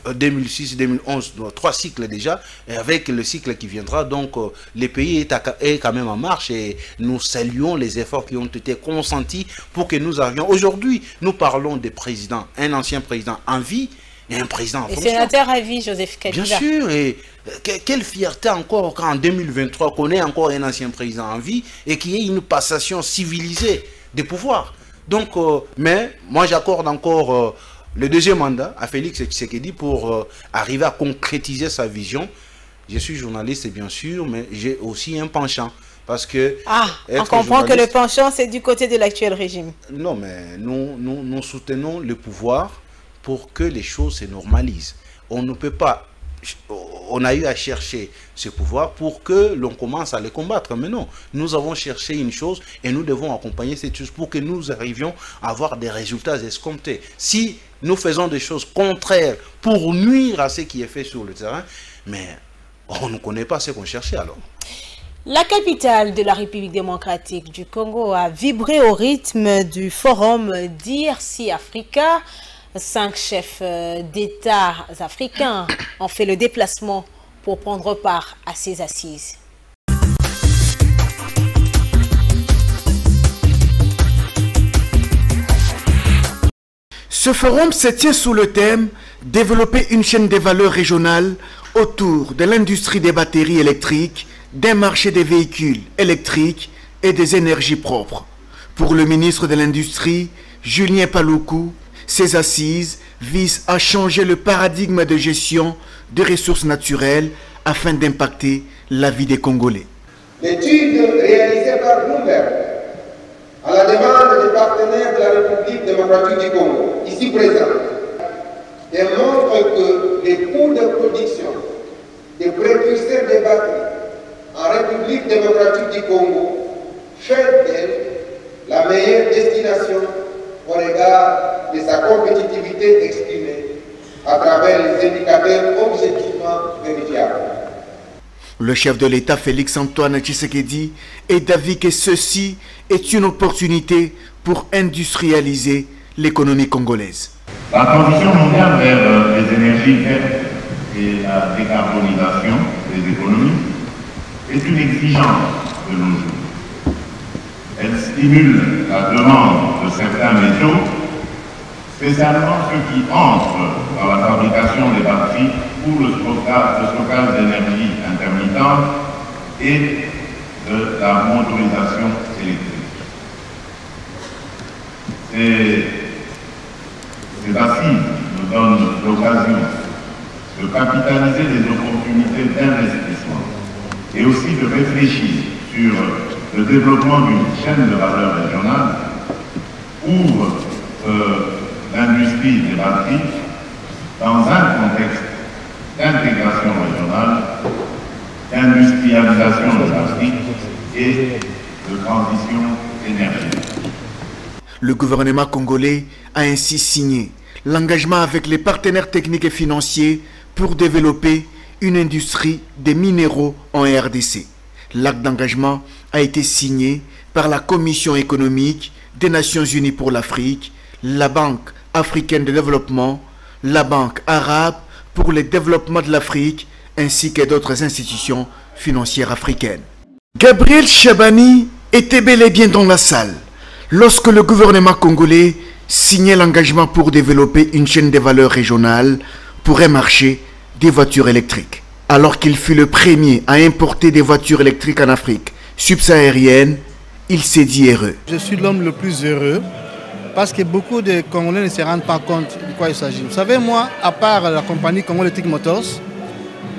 2006, 2011, 3 cycles déjà, et avec le cycle qui viendra, donc le pays est quand même en marche et nous saluons les efforts qui ont été consentis pour que nous arrivions. Aujourd'hui, nous parlons des présidents, un ancien président en vie et un président en fonction. Et sénateur à vie, Joseph Kabila. Bien sûr, et quelle fierté encore qu'en 2023, qu'on ait encore un ancien président en vie et qu'il y ait une passation civilisée des pouvoirs. Donc, mais moi j'accorde encore... le 2e mandat à Félix Tshisekedi pour arriver à concrétiser sa vision. Je suis journaliste, bien sûr, mais j'ai aussi un penchant. Parce que... on comprend que le penchant, c'est du côté de l'actuel régime. Non, mais nous soutenons le pouvoir pour que les choses se normalisent. On ne peut pas... On a eu à chercher ce pouvoir pour que l'on commence à les combattre. Mais non, nous avons cherché une chose et nous devons accompagner cette chose pour que nous arrivions à avoir des résultats escomptés. Si nous faisons des choses contraires pour nuire à ce qui est fait sur le terrain, mais on ne connaît pas ce qu'on cherchait alors. La capitale de la République démocratique du Congo a vibré au rythme du forum DRC Africa. 5 chefs d'État africains ont fait le déplacement pour prendre part à ces assises. Ce forum se tient sous le thème « Développer une chaîne de valeur régionale autour de l'industrie des batteries électriques, d'un marché des véhicules électriques et des énergies propres ». Pour le ministre de l'Industrie, Julien Paluku, ces assises visent à changer le paradigme de gestion des ressources naturelles afin d'impacter la vie des Congolais. L'étude réalisée par Bloomberg à la demande des partenaires de la République démocratique du Congo, ici présents, démontre que les coûts de production des précurseurs des batteries en République démocratique du Congo fait d'elle la meilleure destination au regard de sa compétitivité exprimée à travers les indicateurs objectivement vérifiables. Le chef de l'État Félix-Antoine Tshisekedi est d'avis que ceci est une opportunité pour industrialiser l'économie congolaise. La transition mondiale vers les énergies vertes et la décarbonisation des économies est une exigence de nos jours. Elle stimule la demande de certains métaux, spécialement ceux qui entrent dans la fabrication des batteries ou le stockage d'énergie intermittente et de la motorisation électrique. Ces assises nous donnent l'occasion de capitaliser les opportunités d'investissement et aussi de réfléchir sur le développement d'une chaîne de valeur régionale pour l'industrie des batteries dans un contexte d'intégration régionale, d'industrialisation de l'Afrique et de transition énergétique. Le gouvernement congolais a ainsi signé l'engagement avec les partenaires techniques et financiers pour développer une industrie des minéraux en RDC. L'acte d'engagement a été signé par la Commission économique des Nations Unies pour l'Afrique, la Banque africaine de développement, la Banque arabe pour le développement de l'Afrique, ainsi que d'autres institutions financières africaines. Gabriel Chabani était bel et bien dans la salle lorsque le gouvernement congolais signait l'engagement pour développer une chaîne de valeur régionale pour un marché des voitures électriques. Alors qu'il fut le premier à importer des voitures électriques en Afrique subsaharienne, il s'est dit heureux. Je suis l'homme le plus heureux parce que beaucoup de Congolais ne se rendent pas compte de quoi il s'agit. Vous savez, moi, à part la compagnie Congo Electric Motors,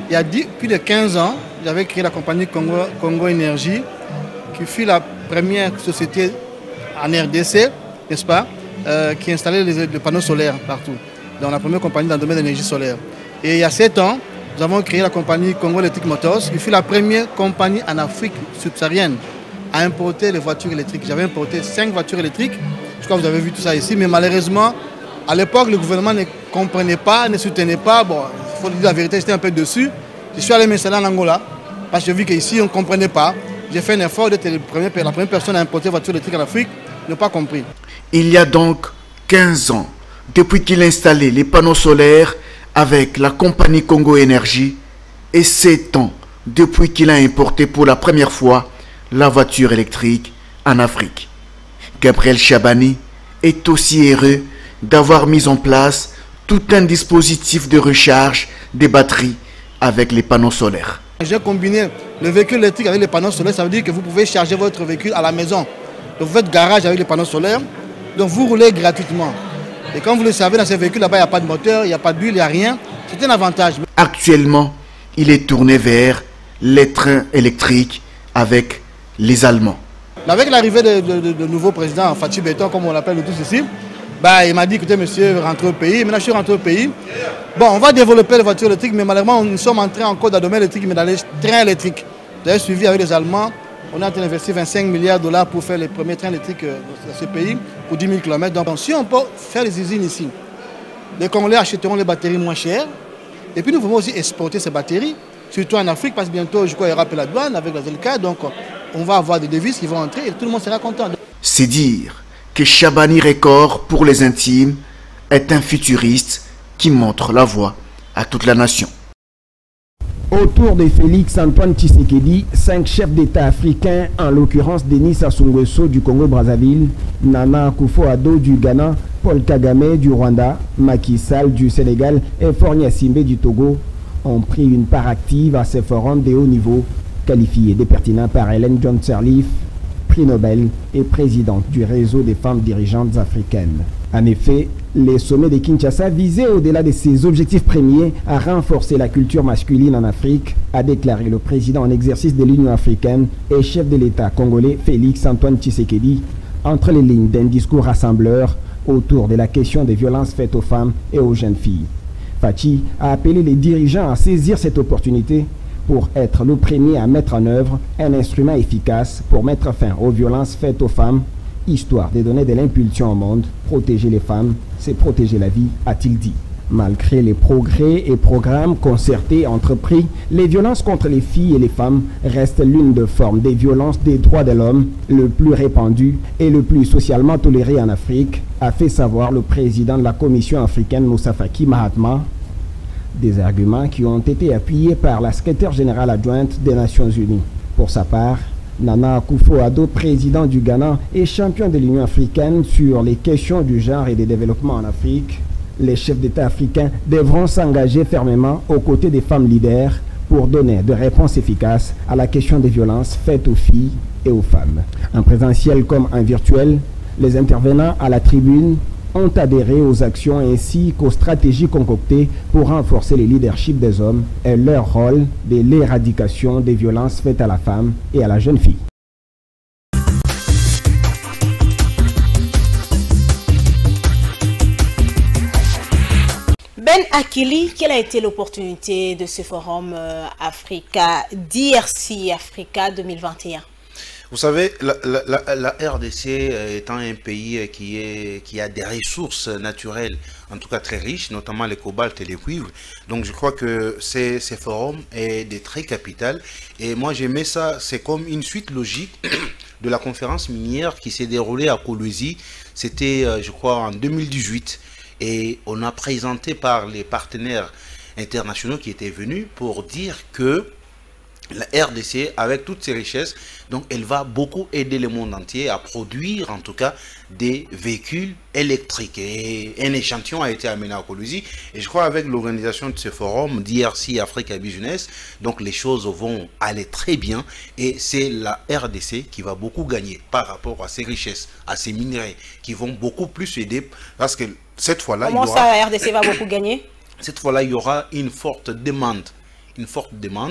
il y a plus de 15 ans, j'avais créé la compagnie Congo Énergie, qui fut la première société en RDC, n'est-ce pas, qui installait les panneaux solaires partout. Donc la première compagnie dans le domaine de l'énergie solaire. Et il y a 7 ans, nous avons créé la compagnie Congo Electric Motors, qui fut la première compagnie en Afrique subsaharienne à importer les voitures électriques. J'avais importé 5 voitures électriques. Je crois que vous avez vu tout ça ici, mais malheureusement, à l'époque, le gouvernement ne comprenait pas, ne soutenait pas. Bon, il faut dire la vérité, j'étais un peu dessus. Je suis allé m'installer en Angola, parce que j'ai vu qu'ici, on ne comprenait pas. J'ai fait un effort d'être la première personne à importer des voitures électriques en Afrique, ne pas compris. Il y a donc 15 ans, depuis qu'il a installé les panneaux solaires avec la compagnie Congo Énergie, et 7 ans depuis qu'il a importé pour la première fois la voiture électrique en Afrique. Gabriel Chabani est aussi heureux d'avoir mis en place tout un dispositif de recharge des batteries avec les panneaux solaires. J'ai combiné le véhicule électrique avec les panneaux solaires, ça veut dire que vous pouvez charger votre véhicule à la maison. Donc vous faites garage avec les panneaux solaires, donc vous roulez gratuitement. Et comme vous le savez, dans ces véhicules là-bas, il n'y a pas de moteur, il n'y a pas d'huile, il n'y a rien. C'est un avantage. Actuellement, il est tourné vers les trains électriques avec les Allemands. Avec l'arrivée de nouveau président Fatou Béton, comme on l'appelle tous ici, il m'a dit, écoutez monsieur, rentrez au pays. Maintenant je suis rentré au pays. Bon, on va développer les voitures électriques, mais malheureusement nous sommes entrés encore dans le domaine électrique, mais dans les trains électriques. Vous avez suivi avec les Allemands, on est en train d'investir 25 milliards de dollars pour faire les premiers trains électriques dans ce pays, pour 10 000 km. Donc si on peut faire les usines ici, les Congolais achèteront les batteries moins chères, et puis nous pouvons aussi exporter ces batteries. surtout en Afrique, parce que bientôt, je crois, il y aura la douane avec la ZLK, donc on va avoir des devises qui vont entrer et tout le monde sera content. C'est dire que Shabani Record, pour les intimes, est un futuriste qui montre la voie à toute la nation. Autour de Félix Antoine Tshisekedi, 5 chefs d'État africains, en l'occurrence Denis Sassou Nguesso du Congo-Brazzaville, Nana Akufo-Addo du Ghana, Paul Kagame du Rwanda, Macky Sall du Sénégal et Faure Gnassingbé du Togo, ont pris une part active à ces forums de haut niveau, qualifiés de pertinents par Ellen Johnson Sirleaf, prix Nobel et présidente du réseau des femmes dirigeantes africaines. En effet, les sommets de Kinshasa visaient au-delà de ses objectifs premiers à renforcer la culture masculine en Afrique, a déclaré le président en exercice de l'Union africaine et chef de l'État congolais Félix Antoine Tshisekedi, entre les lignes d'un discours rassembleur autour de la question des violences faites aux femmes et aux jeunes filles. Fachi a appelé les dirigeants à saisir cette opportunité pour être le premier à mettre en œuvre un instrument efficace pour mettre fin aux violences faites aux femmes, histoire de donner de l'impulsion au monde. Protéger les femmes, c'est protéger la vie, a-t-il dit. Malgré les progrès et programmes concertés entrepris, les violences contre les filles et les femmes restent l'une des formes des violences des droits de l'homme le plus répandu et le plus socialement toléré en Afrique, a fait savoir le président de la Commission africaine Moussa Faki Mahatma. Des arguments qui ont été appuyés par la secrétaire générale adjointe des Nations Unies. Pour sa part, Nana Akufo-Addo, président du Ghana et champion de l'Union africaine sur les questions du genre et du développement en Afrique, les chefs d'État africains devront s'engager fermement aux côtés des femmes leaders pour donner des réponses efficaces à la question des violences faites aux filles et aux femmes. En présentiel comme en virtuel, les intervenants à la tribune ont adhéré aux actions ainsi qu'aux stratégies concoctées pour renforcer le leadership des hommes et leur rôle de l'éradication des violences faites à la femme et à la jeune fille. Ben Akili, quelle a été l'opportunité de ce forum Africa, DRC Africa 2021? Vous savez, la RDC étant un pays qui a des ressources naturelles, en tout cas très riches, notamment les cobalt et les cuivres. Donc je crois que ces forums est des très capitales. Et moi j'aimais ça, c'est comme une suite logique de la conférence minière qui s'est déroulée à Kolwezi. C'était, je crois, en 2018. Et on a présenté par les partenaires internationaux qui étaient venus pour dire que la RDC, avec toutes ses richesses, donc elle va beaucoup aider le monde entier à produire en tout cas des véhicules électriques. Et un échantillon a été amené à Kolwezi. Et je crois avec l'organisation de ce forum, DRC Africa Business, donc les choses vont aller très bien. Et c'est la RDC qui va beaucoup gagner par rapport à ses richesses, à ses minerais, qui vont beaucoup plus aider. Parce que cette fois-là... Comment ça, la RDC va beaucoup gagner? Cette fois-là, il y aura une forte demande.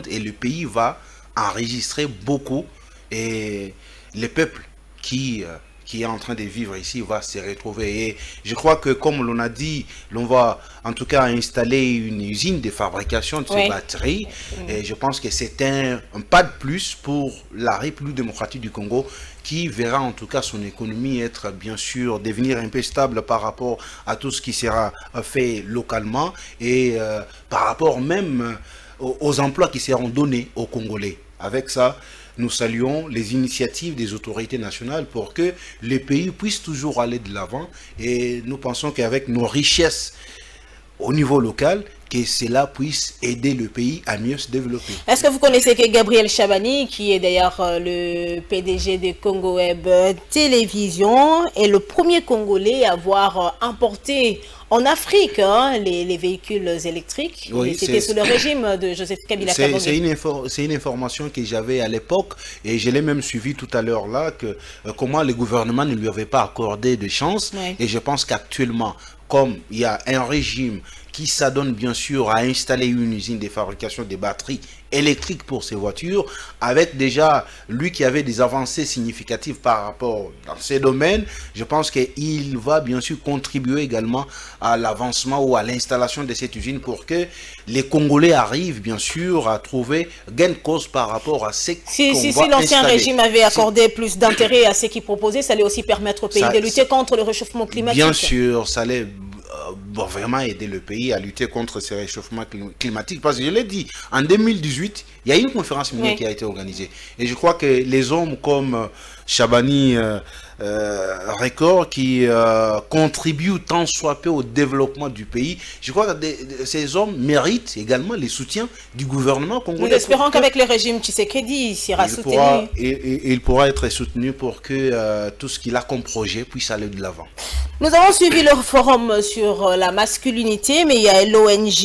Et le pays va enregistrer beaucoup et le peuple qui est en train de vivre ici va se retrouver. Et je crois que comme l'on a dit, l'on va en tout cas installer une usine de fabrication de ces batteries. Et je pense que c'est un pas de plus pour la République démocratique du Congo qui verra en tout cas son économie être bien sûr, devenir un peu stable par rapport à tout ce qui sera fait localement et par rapport même aux emplois qui seront donnés aux Congolais. Avec ça, nous saluons les initiatives des autorités nationales pour que les pays puissent toujours aller de l'avant et nous pensons qu'avec nos richesses au niveau local, que cela puisse aider le pays à mieux se développer. Est-ce que vous connaissez que Gabriel Shabani, qui est d'ailleurs le PDG de Congo Web Télévision, est le premier Congolais à avoir importé en Afrique les véhicules électriques? Oui, c'était sous le régime de Joseph Kabila. C'est une information que j'avais à l'époque et je l'ai même suivi tout à l'heure là, que comment le gouvernement ne lui avait pas accordé de chance. Et je pense qu'actuellement, comme il y a un régime qui s'adonne bien sûr à installer une usine de fabrication de batteries électriques pour ces voitures, avec déjà lui qui avait des avancées significatives par rapport dans ces domaines, je pense qu'il va bien sûr contribuer également à l'avancement ou à l'installation de cette usine pour que les Congolais arrivent bien sûr à trouver gain de cause par rapport à ce Si l'ancien régime avait accordé plus d'intérêt à ce qu'il proposait, ça allait aussi permettre au pays de lutter contre le réchauffement climatique. Bien sûr, ça allait vraiment aider le pays à lutter contre ces réchauffements climatiques. Parce que je l'ai dit, en 2018, il y a une conférence minière qui a été organisée. Et je crois que les hommes comme Chabani Record qui contribuent tant soit peu au développement du pays, je crois que ces hommes méritent également les soutiens du gouvernement congolais. Nous espérons qu'avec le régime Tshisekedi, il sera soutenu. Il pourra être soutenu pour que tout ce qu'il a comme projet puisse aller de l'avant. Nous avons suivi le forum sur la masculinité, mais il y a l'ONG,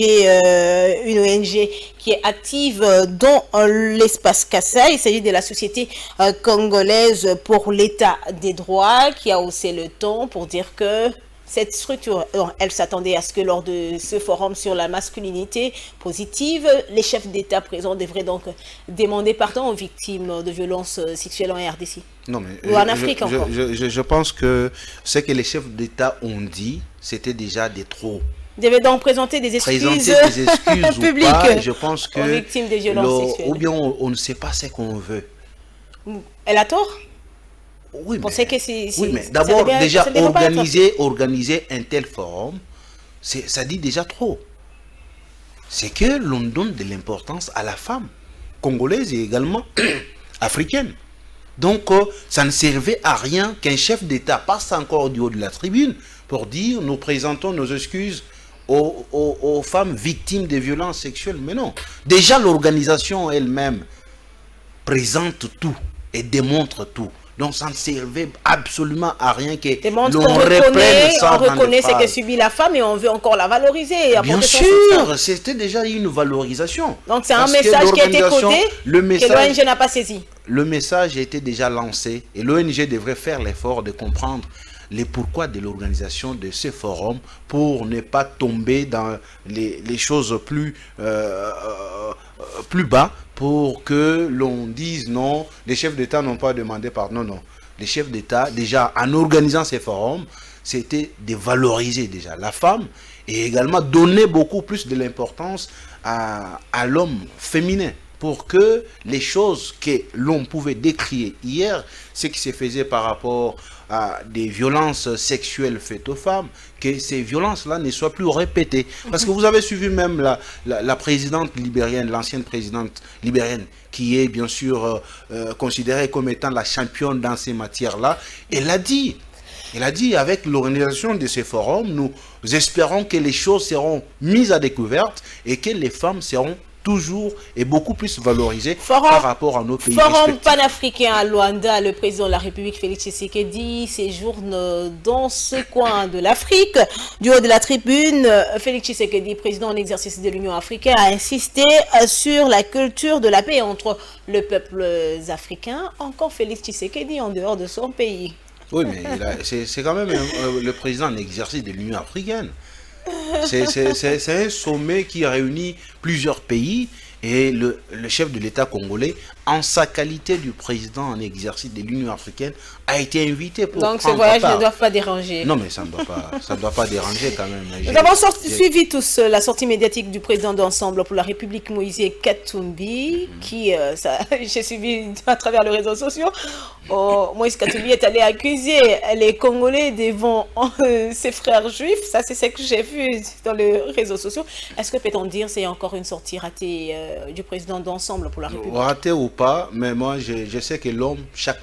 une ONG qui est active dans l'espace Kassai. Il s'agit de la Société congolaise pour l'état des droits qui a haussé le ton pour dire que cette structure, elle s'attendait à ce que lors de ce forum sur la masculinité positive, les chefs d'État présents devraient donc demander pardon aux victimes de violences sexuelles en RDC. Non, mais ou en Afrique encore. Je pense que ce que les chefs d'État ont dit, c'était déjà des trop. Ils devaient donc présenter des excuses, publiques ou pas, je pense que aux victimes de violences sexuelles. Ou bien on ne sait pas ce qu'on veut. Elle a tort? Oui, mais c'est d'abord, déjà, organiser un tel forum, ça dit déjà trop. C'est que l'on donne de l'importance à la femme congolaise et également africaine. Donc, ça ne servait à rien qu'un chef d'État passe encore du haut de la tribune pour dire « nous présentons nos excuses aux femmes victimes de violences sexuelles ». Mais non, déjà l'organisation elle-même présente tout et démontre tout. Donc ça ne servait absolument à rien que l'on reprenne ça. On reconnaît ce que subit la femme et on veut encore la valoriser. Bien sûr, c'était déjà une valorisation. Donc c'est un message qui a été codé que l'ONG n'a pas saisi. Le message a été déjà lancé et l'ONG devrait faire l'effort de comprendre les pourquoi de l'organisation de ce forum pour ne pas tomber dans les choses plus bas, pour que l'on dise non, les chefs d'État n'ont pas demandé pardon. Non, les chefs d'État, déjà en organisant ces forums, c'était de valoriser déjà la femme et également donner beaucoup plus de l'importance à l'homme féminin, pour que les choses que l'on pouvait décrire hier, ce qui se faisait par rapport à des violences sexuelles faites aux femmes, que ces violences-là ne soient plus répétées. Parce que vous avez suivi même la présidente libérienne, l'ancienne présidente libérienne, qui est bien sûr considérée comme étant la championne dans ces matières-là. Elle a dit, avec l'organisation de ces forums, nous espérons que les choses seront mises à découvert et que les femmes seront toujours et beaucoup plus valorisé par rapport à nos pays Forum panafricain à Luanda, le président de la République Félix Tshisekedi séjourne dans ce coin de l'Afrique. Du haut de la tribune, Félix Tshisekedi, président en exercice de l'Union africaine, a insisté sur la culture de la paix entre les peuples africains. Encore Félix Tshisekedi en dehors de son pays. Oui, mais c'est quand même le président en exercice de l'Union africaine. C'est un sommet qui réunit plusieurs pays et le chef de l'État congolais, en sa qualité du président en exercice de l'Union africaine, a été invité pour donc ce voyage ne doit pas déranger. Non, mais ça ne doit pas déranger quand même. Nous avons suivi tous la sortie médiatique du président d'Ensemble pour la République, Moïse Katumbi, qui, j'ai suivi à travers les réseaux sociaux. Moïse Katumbi est allé accuser les Congolais devant ses frères juifs. Ça, c'est ce que j'ai vu dans les réseaux sociaux. Est-ce que peut-on dire que c'est encore une sortie ratée du président d'Ensemble pour la République? Raté ou pas, mais moi je sais que l'homme, chaque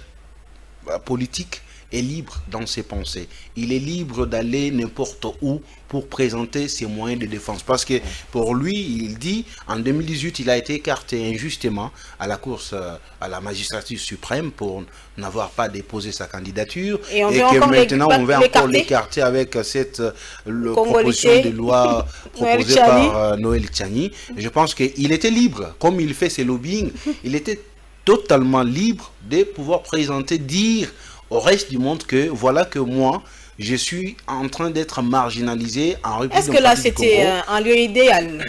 politique est libre dans ses pensées. Il est libre d'aller n'importe où pour présenter ses moyens de défense. Parce que pour lui, il dit, en 2018, il a été écarté injustement à la course à la magistrature suprême pour n'avoir pas déposé sa candidature. Et que maintenant, on va encore l'écarter avec cette proposition de loi proposée par Noël Tchani. Je pense qu'il était libre. Comme il fait ses lobbying, il était totalement libre de pouvoir présenter, dire au reste du monde que voilà que moi, je suis en train d'être marginalisé en République. Est-ce que là, c'était un lieu idéal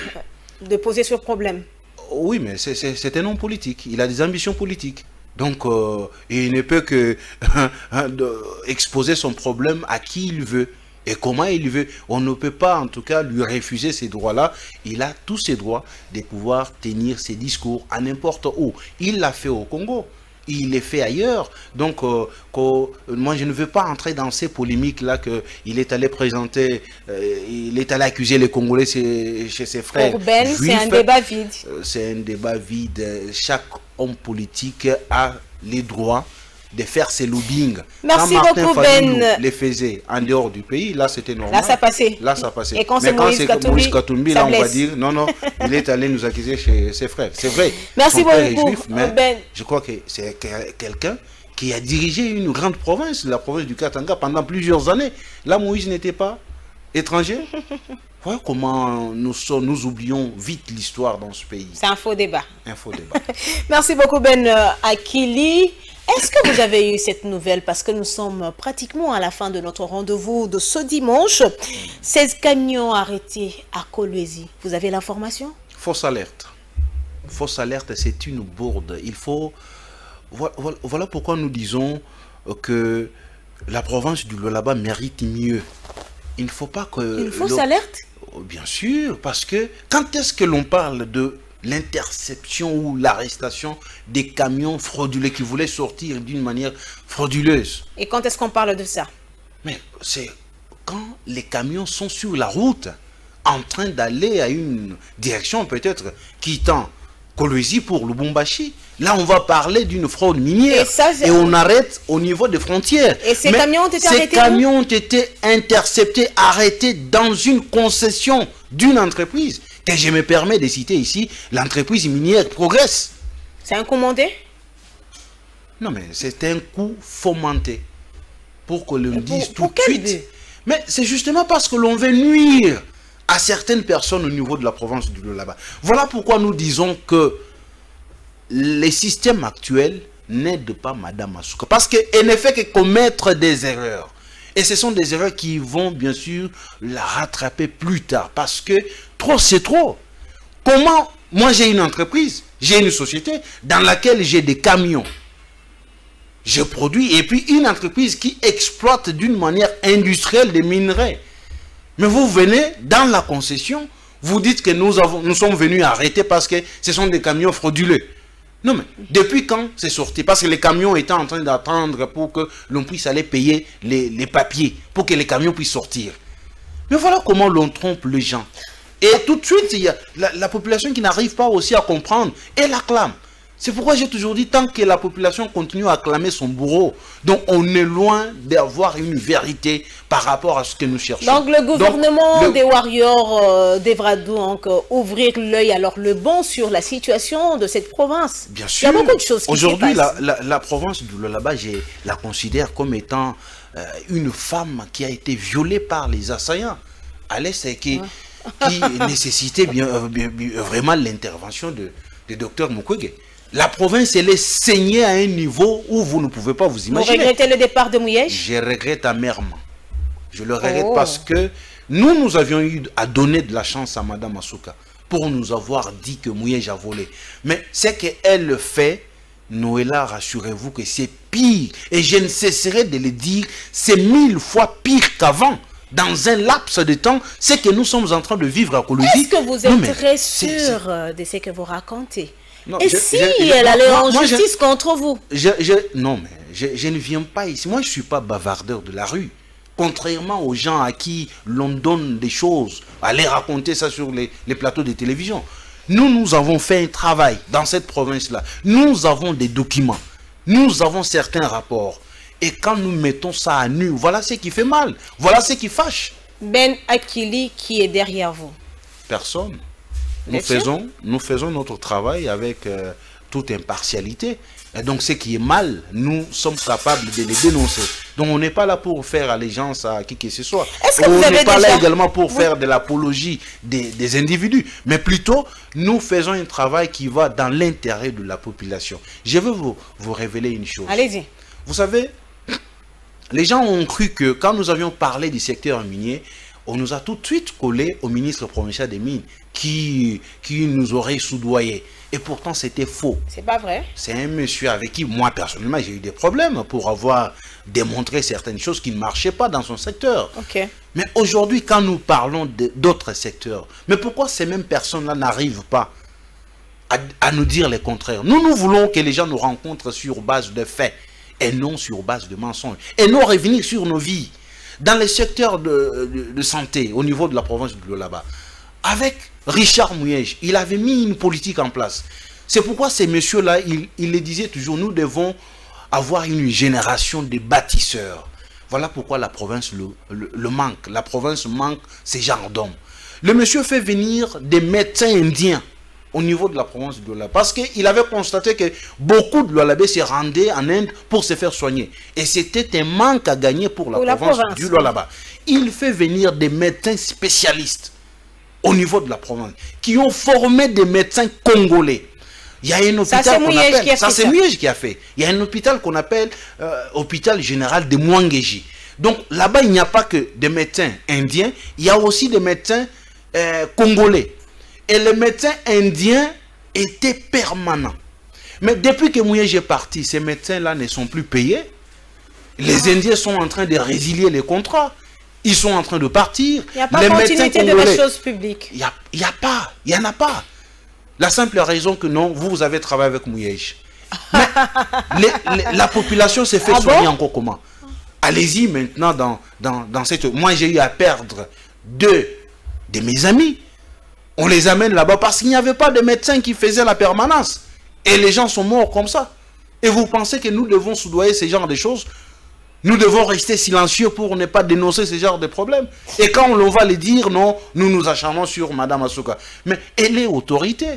de poser ce problème? Oui, mais c'est un homme politique. Il a des ambitions politiques. Donc, il ne peut que exposer son problème à qui il veut et comment il veut. On ne peut pas, en tout cas, lui refuser ces droits-là. Il a tous ses droits de pouvoir tenir ses discours à n'importe où. Il l'a fait au Congo. il est fait ailleurs. Donc, moi, je ne veux pas entrer dans ces polémiques-là qu'il est allé présenter, il est allé accuser les Congolais chez ses frères. Pour Ben, c'est un débat vide. C'est un débat vide. Chaque homme politique a les droits de faire ses lobbying. Merci quand Martin beaucoup, Fayulu Ben. les faisait en dehors du pays, là c'était normal. Là ça passait. Là ça passait. Et quand c'est Moïse Katumbi, là on va blesse. dire non, il est allé nous accuser chez ses frères. C'est vrai. Merci son père est beaucoup, juif, mais Ben. je crois que c'est quelqu'un qui a dirigé une grande province, la province du Katanga, pendant plusieurs années. Là Moïse n'était pas étranger. Voilà comment nous oublions vite l'histoire dans ce pays. C'est un faux débat. Un faux débat. Merci beaucoup Ben Akili. Est-ce que vous avez eu cette nouvelle? Parce que nous sommes pratiquement à la fin de notre rendez-vous de ce dimanche. 16 camions arrêtés à Kolwezi. Vous avez l'information? Fausse alerte. Fausse alerte, c'est une bourde. Il faut... Voilà pourquoi nous disons que la province du Lualaba mérite mieux. Il ne faut pas que... Une fausse alerte? Bien sûr, parce que quand est-ce que l'on parle de l'interception ou l'arrestation des camions frauduleux qui voulaient sortir d'une manière frauduleuse? Et quand est-ce qu'on parle de ça? Mais c'est quand les camions sont sur la route, en train d'aller à une direction peut-être quittant Kolwezi pour Lubumbashi. Là, on va parler d'une fraude minière et on arrête au niveau des frontières. Et ces camions ont été arrêtés? Ces camions ont été interceptés, arrêtés dans une concession d'une entreprise que je me permets de citer ici, l'entreprise minière Progress. C'est un commandé? Non, mais c'est un coup fomenté pour que l'on dise tout de suite. Mais c'est justement parce que l'on veut nuire à certaines personnes au niveau de la province du Lualaba. Voilà pourquoi nous disons que les systèmes actuels n'aident pas Madame Masuka. Parce qu'elle ne fait que commettre des erreurs. Et ce sont des erreurs qui vont bien sûr la rattraper plus tard. Parce que trop c'est trop. Comment, moi j'ai une entreprise, j'ai une société dans laquelle j'ai des camions. Je produis et puis une entreprise qui exploite d'une manière industrielle des minerais. Mais vous venez dans la concession, vous dites que nous sommes venus arrêter parce que ce sont des camions frauduleux. Non mais, depuis quand c'est sorti? Parce que les camions étaient en train d'attendre pour que l'on puisse aller payer les papiers, pour que les camions puissent sortir. Mais voilà comment l'on trompe les gens. Et tout de suite, il y a la population qui n'arrive pas aussi à comprendre, elle acclame. C'est pourquoi j'ai toujours dit, tant que la population continue à acclamer son bourreau, donc on est loin d'avoir une vérité par rapport à ce que nous cherchons. Donc le gouvernement des Warriors devra donc ouvrir l'œil alors le bon sur la situation de cette province. Bien sûr. Il y a beaucoup de choses qui se passent. Aujourd'hui, la province du Lualaba, je la considère comme étant une femme qui a été violée par les assaillants. Allez, c'est qui nécessitait vraiment l'intervention de Dr Mukwege. La province, elle est saignée à un niveau où vous ne pouvez pas vous imaginer. Vous regrettez le départ de Mouyej? Je regrette amèrement. Je le regrette parce que nous avions eu à donner de la chance à Madame Masuka pour nous avoir dit que Mouyej a volé. Mais ce qu'elle fait, Noëlla, rassurez-vous que c'est pire. Et je ne cesserai de le dire, c'est 1000 fois pire qu'avant. Dans un laps de temps, c'est que nous sommes en train de vivre à Kolwezi. Est-ce que vous êtes très sûr de ce que vous racontez? Et si elle allait en justice contre vous? Non, mais je ne viens pas ici. Moi, je ne suis pas bavardeur de la rue. Contrairement aux gens à qui l'on donne des choses, aller raconter ça sur les plateaux de télévision. Nous avons fait un travail dans cette province-là. Nous avons des documents. Nous avons certains rapports. Et quand nous mettons ça à nu, voilà ce qui fait mal. Voilà ce qui fâche. Ben Akili, qui est derrière vous? Personne. Nous faisons notre travail avec toute impartialité. Et donc ce qui est mal, nous sommes capables de les dénoncer. Donc on n'est pas là pour faire allégeance à qui que ce soit. On n'est pas là également pour faire de l'apologie des individus. Mais plutôt, nous faisons un travail qui va dans l'intérêt de la population. Je veux vous révéler une chose. Allez-y. Vous savez, les gens ont cru que quand nous avions parlé du secteur minier, on nous a tout de suite collé au ministre provincial des Mines qui nous aurait soudoyé. Et pourtant, c'était faux. C'est pas vrai. C'est un monsieur avec qui, moi, personnellement, j'ai eu des problèmes pour avoir démontré certaines choses qui ne marchaient pas dans son secteur. Okay. Mais aujourd'hui, quand nous parlons d'autres secteurs, mais pourquoi ces mêmes personnes-là n'arrivent pas à nous dire le contraire. Nous voulons que les gens nous rencontrent sur base de faits et non sur base de mensonges. Et non revenir sur nos vies. Dans les secteurs de santé, au niveau de la province de Lualaba, avec Richard Mouyej, il avait mis une politique en place. C'est pourquoi ces messieurs-là, il les disait toujours, nous devons avoir une génération de bâtisseurs. Voilà pourquoi la province le manque. La province manque ces genres d'hommes. Le monsieur fait venir des médecins indiens au niveau de la province de Lualaba. Parce qu'il avait constaté que beaucoup de Lualabais se rendaient en Inde pour se faire soigner. Et c'était un manque à gagner pour la province du Lualaba. Il fait venir des médecins spécialistes au niveau de la province qui ont formé des médecins congolais. Il y a un hôpital qu'on appelle... Ça, c'est Mouyej qui a fait. Il y a un hôpital qu'on appelle hôpital général de Mwangeji. Donc là-bas, il n'y a pas que des médecins indiens, il y a aussi des médecins congolais. Et les médecins indiens étaient permanents. Mais depuis que Mouyej est parti, ces médecins-là ne sont plus payés. Les Indiens sont en train de résilier les contrats. Ils sont en train de partir. Il n'y a pas de continuité de la chose publique. Il n'y en a pas. La simple raison que non, vous avez travaillé avec Mouyej. Mais la population s'est fait soigner encore comment? Allez-y maintenant dans cette... Moi, j'ai eu à perdre deux de mes amis. On les amène là-bas parce qu'il n'y avait pas de médecin qui faisait la permanence. Et les gens sont morts comme ça. Et vous pensez que nous devons soudoyer ce genre de choses? Nous devons rester silencieux pour ne pas dénoncer ce genre de problèmes. Et quand on va les dire, non, nous nous acharnons sur Mme Asuka. Mais elle est autorité.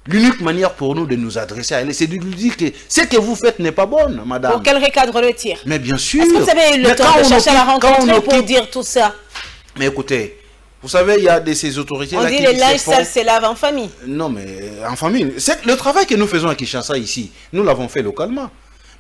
L'unique manière pour nous de nous adresser à elle, c'est de lui dire que ce que vous faites n'est pas bonne, madame. Pour qu'elle recadre le tir. Mais bien sûr. Est-ce que vous avez eu le temps de chercher à la rencontrer pour dire tout ça? Mais écoutez, vous savez, il y a de ces autorités là qui... On dit les linges sales se lavent en famille. Non, mais en famille. Le travail que nous faisons à Kinshasa ici, nous l'avons fait localement.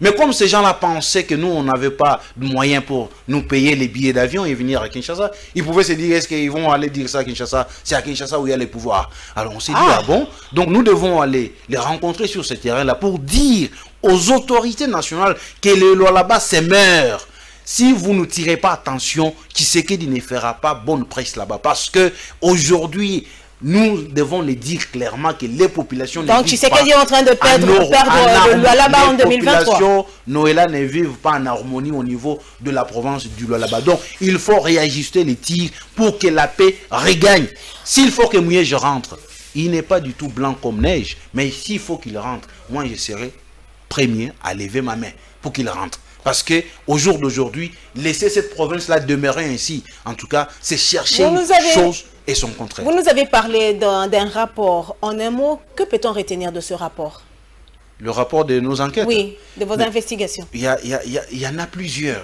Mais comme ces gens-là pensaient que nous, on n'avait pas de moyens pour nous payer les billets d'avion et venir à Kinshasa, ils pouvaient se dire, est-ce qu'ils vont aller dire ça à Kinshasa? C'est à Kinshasa où il y a les pouvoirs. Alors on s'est dit, ah bon? Donc nous devons aller les rencontrer sur ce terrain-là pour dire aux autorités nationales que les lois là-bas se meurent. Si vous ne tirez pas attention, Tshisekedi ne fera pas bonne presse là-bas. Parce que aujourd'hui, nous devons les dire clairement que les populations... Donc Tshisekedi est en train de perdre le Lualaba en 2023. Les populations Noëlla ne vivent pas en harmonie au niveau de la province du Lualaba. Donc il faut réajuster les tirs pour que la paix regagne. S'il faut que Mouyej rentre, il n'est pas du tout blanc comme neige. Mais s'il faut qu'il rentre, moi je serai premier à lever ma main pour qu'il rentre. Parce qu'au jour d'aujourd'hui, laisser cette province-là demeurer ainsi, en tout cas, c'est chercher une chose et son contraire. Vous nous avez parlé d'un rapport. En un mot, que peut-on retenir de ce rapport? Le rapport de nos enquêtes? Oui, de vos investigations. Il y en a plusieurs.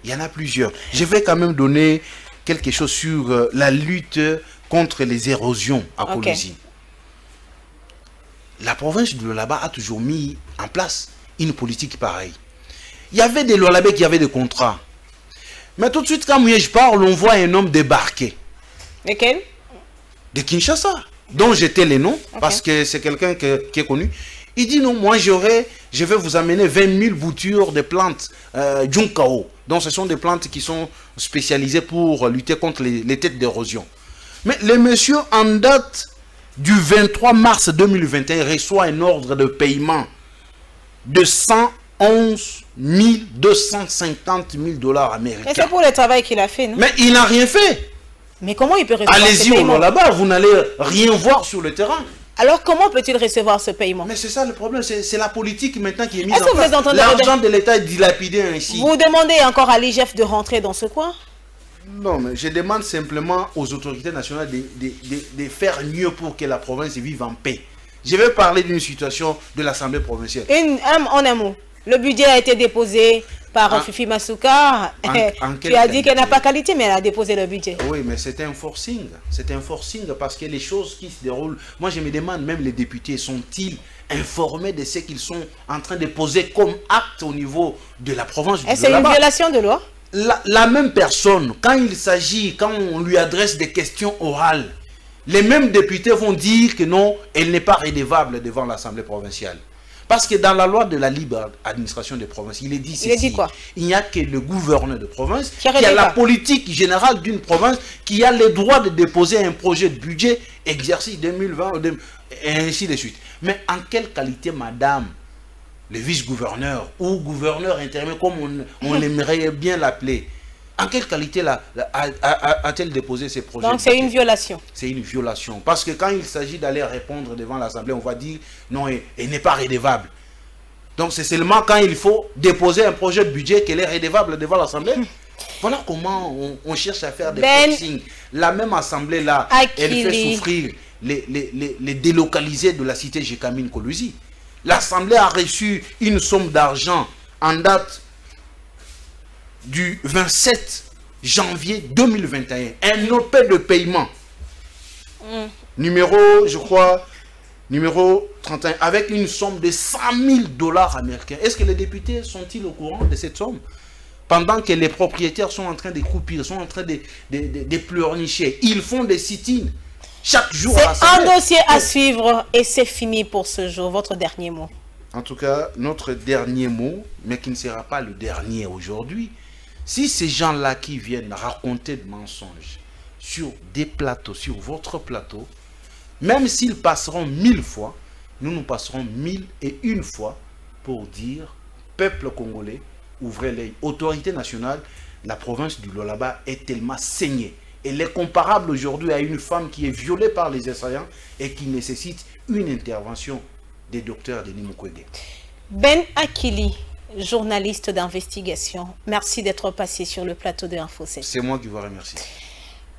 Il y en a plusieurs. Je vais quand même donner quelque chose sur la lutte contre les érosions à Kolwezi. La province de Lualaba a toujours mis en place une politique pareille. Il y avait des Lualabais qui avaient des contrats. Mais tout de suite, quand Mouyej parle, on voit un homme débarquer. Lequel? De Kinshasa, dont j'étais les noms, parce que c'est quelqu'un qui est connu. Il dit non, moi je vais vous amener 20 000 boutures de plantes Junkao. Donc ce sont des plantes qui sont spécialisées pour lutter contre les têtes d'érosion. Mais le monsieur, en date du 23 mars 2021, reçoit un ordre de paiement de 111 250 000 $ américains. Et c'est pour le travail qu'il a fait, non? Mais il n'a rien fait. Mais comment il peut recevoir ce paiement? Allez-y là-bas, vous n'allez rien voir sur le terrain. Alors comment peut-il recevoir ce paiement? Mais c'est ça le problème, c'est la politique maintenant qui est mise en place. L'argent de l'État est dilapidé ainsi. Vous demandez encore à l'IGF de rentrer dans ce coin? Non, mais je demande simplement aux autorités nationales de faire mieux pour que la province vive en paix. Je vais parler d'une situation de l'Assemblée provinciale. En un mot, le budget a été déposé par Fifi Masuka. Tu as dit qu'elle n'a pas qualité, mais elle a déposé le budget. Oui, mais c'est un forcing. C'est un forcing parce que les choses qui se déroulent... Moi, je me demande, même les députés, sont-ils informés de ce qu'ils sont en train de poser comme acte au niveau de la province du Lualaba? C'est une violation de loi? La même personne, quand on lui adresse des questions orales, les mêmes députés vont dire que non, elle n'est pas redevable devant l'Assemblée provinciale. Parce que dans la loi de la libre administration des provinces, il est dit ceci. Il n'y a que le gouverneur de province qui a la politique générale d'une province, qui a le droit de déposer un projet de budget, exercice 2020, et ainsi de suite. Mais en quelle qualité, madame, le vice-gouverneur ou gouverneur intérimaire, comme on aimerait bien l'appeler, en quelle qualité a-t-elle déposé ces projets? Donc c'est une violation. C'est une violation. Parce que quand il s'agit d'aller répondre devant l'Assemblée, on va dire non, elle n'est pas rédévable. Donc c'est seulement quand il faut déposer un projet de budget qu'elle est rédévable devant l'Assemblée. Voilà comment on cherche à faire des forcings. La même Assemblée-là, elle fait souffrir les délocalisés de la cité Gécamine Kolusi. L'Assemblée a reçu une somme d'argent en date du 27 janvier 2021. Un OP de paiement. Numéro, je crois, numéro 31, avec une somme de 100 000 $ américains. Est-ce que les députés sont-ils au courant de cette somme? Pendant que les propriétaires sont en train de croupir, sont en train de pleurnicher. Ils font des sit-ins chaque jour. C'est un dossier à suivre et c'est fini pour ce jour. Votre dernier mot? En tout cas, notre dernier mot, mais qui ne sera pas le dernier aujourd'hui, si ces gens-là qui viennent raconter des mensonges sur des plateaux, sur votre plateau, même s'ils passeront 1000 fois, nous passerons 1001 fois pour dire, peuple congolais, ouvrez l'œil. Autorité nationale, la province du Lualaba est tellement saignée. Elle est comparable aujourd'hui à une femme qui est violée par les assaillants et qui nécessite une intervention des docteurs Denis Mukwege. Ben Akili, journaliste d'investigation, merci d'être passé sur le plateau de Info 7. C'est moi qui vous remercie.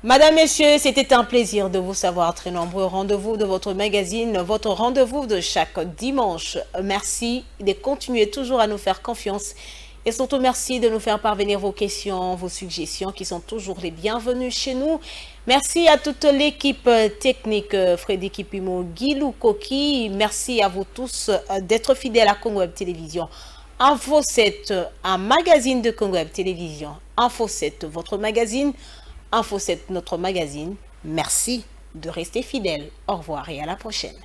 Madame, Messieurs, c'était un plaisir de vous savoir très nombreux. Rendez-vous de votre magazine, votre rendez-vous de chaque dimanche. Merci de continuer toujours à nous faire confiance. Et surtout, merci de nous faire parvenir vos questions, vos suggestions qui sont toujours les bienvenues chez nous. Merci à toute l'équipe technique, Frédéric Kipimo, Guilou Koki. Merci à vous tous d'être fidèles à Congo Web Télévision. Info 7, un magazine de Congo Web Télévision. Info 7, votre magazine. Info 7, notre magazine. Merci de rester fidèles. Au revoir et à la prochaine.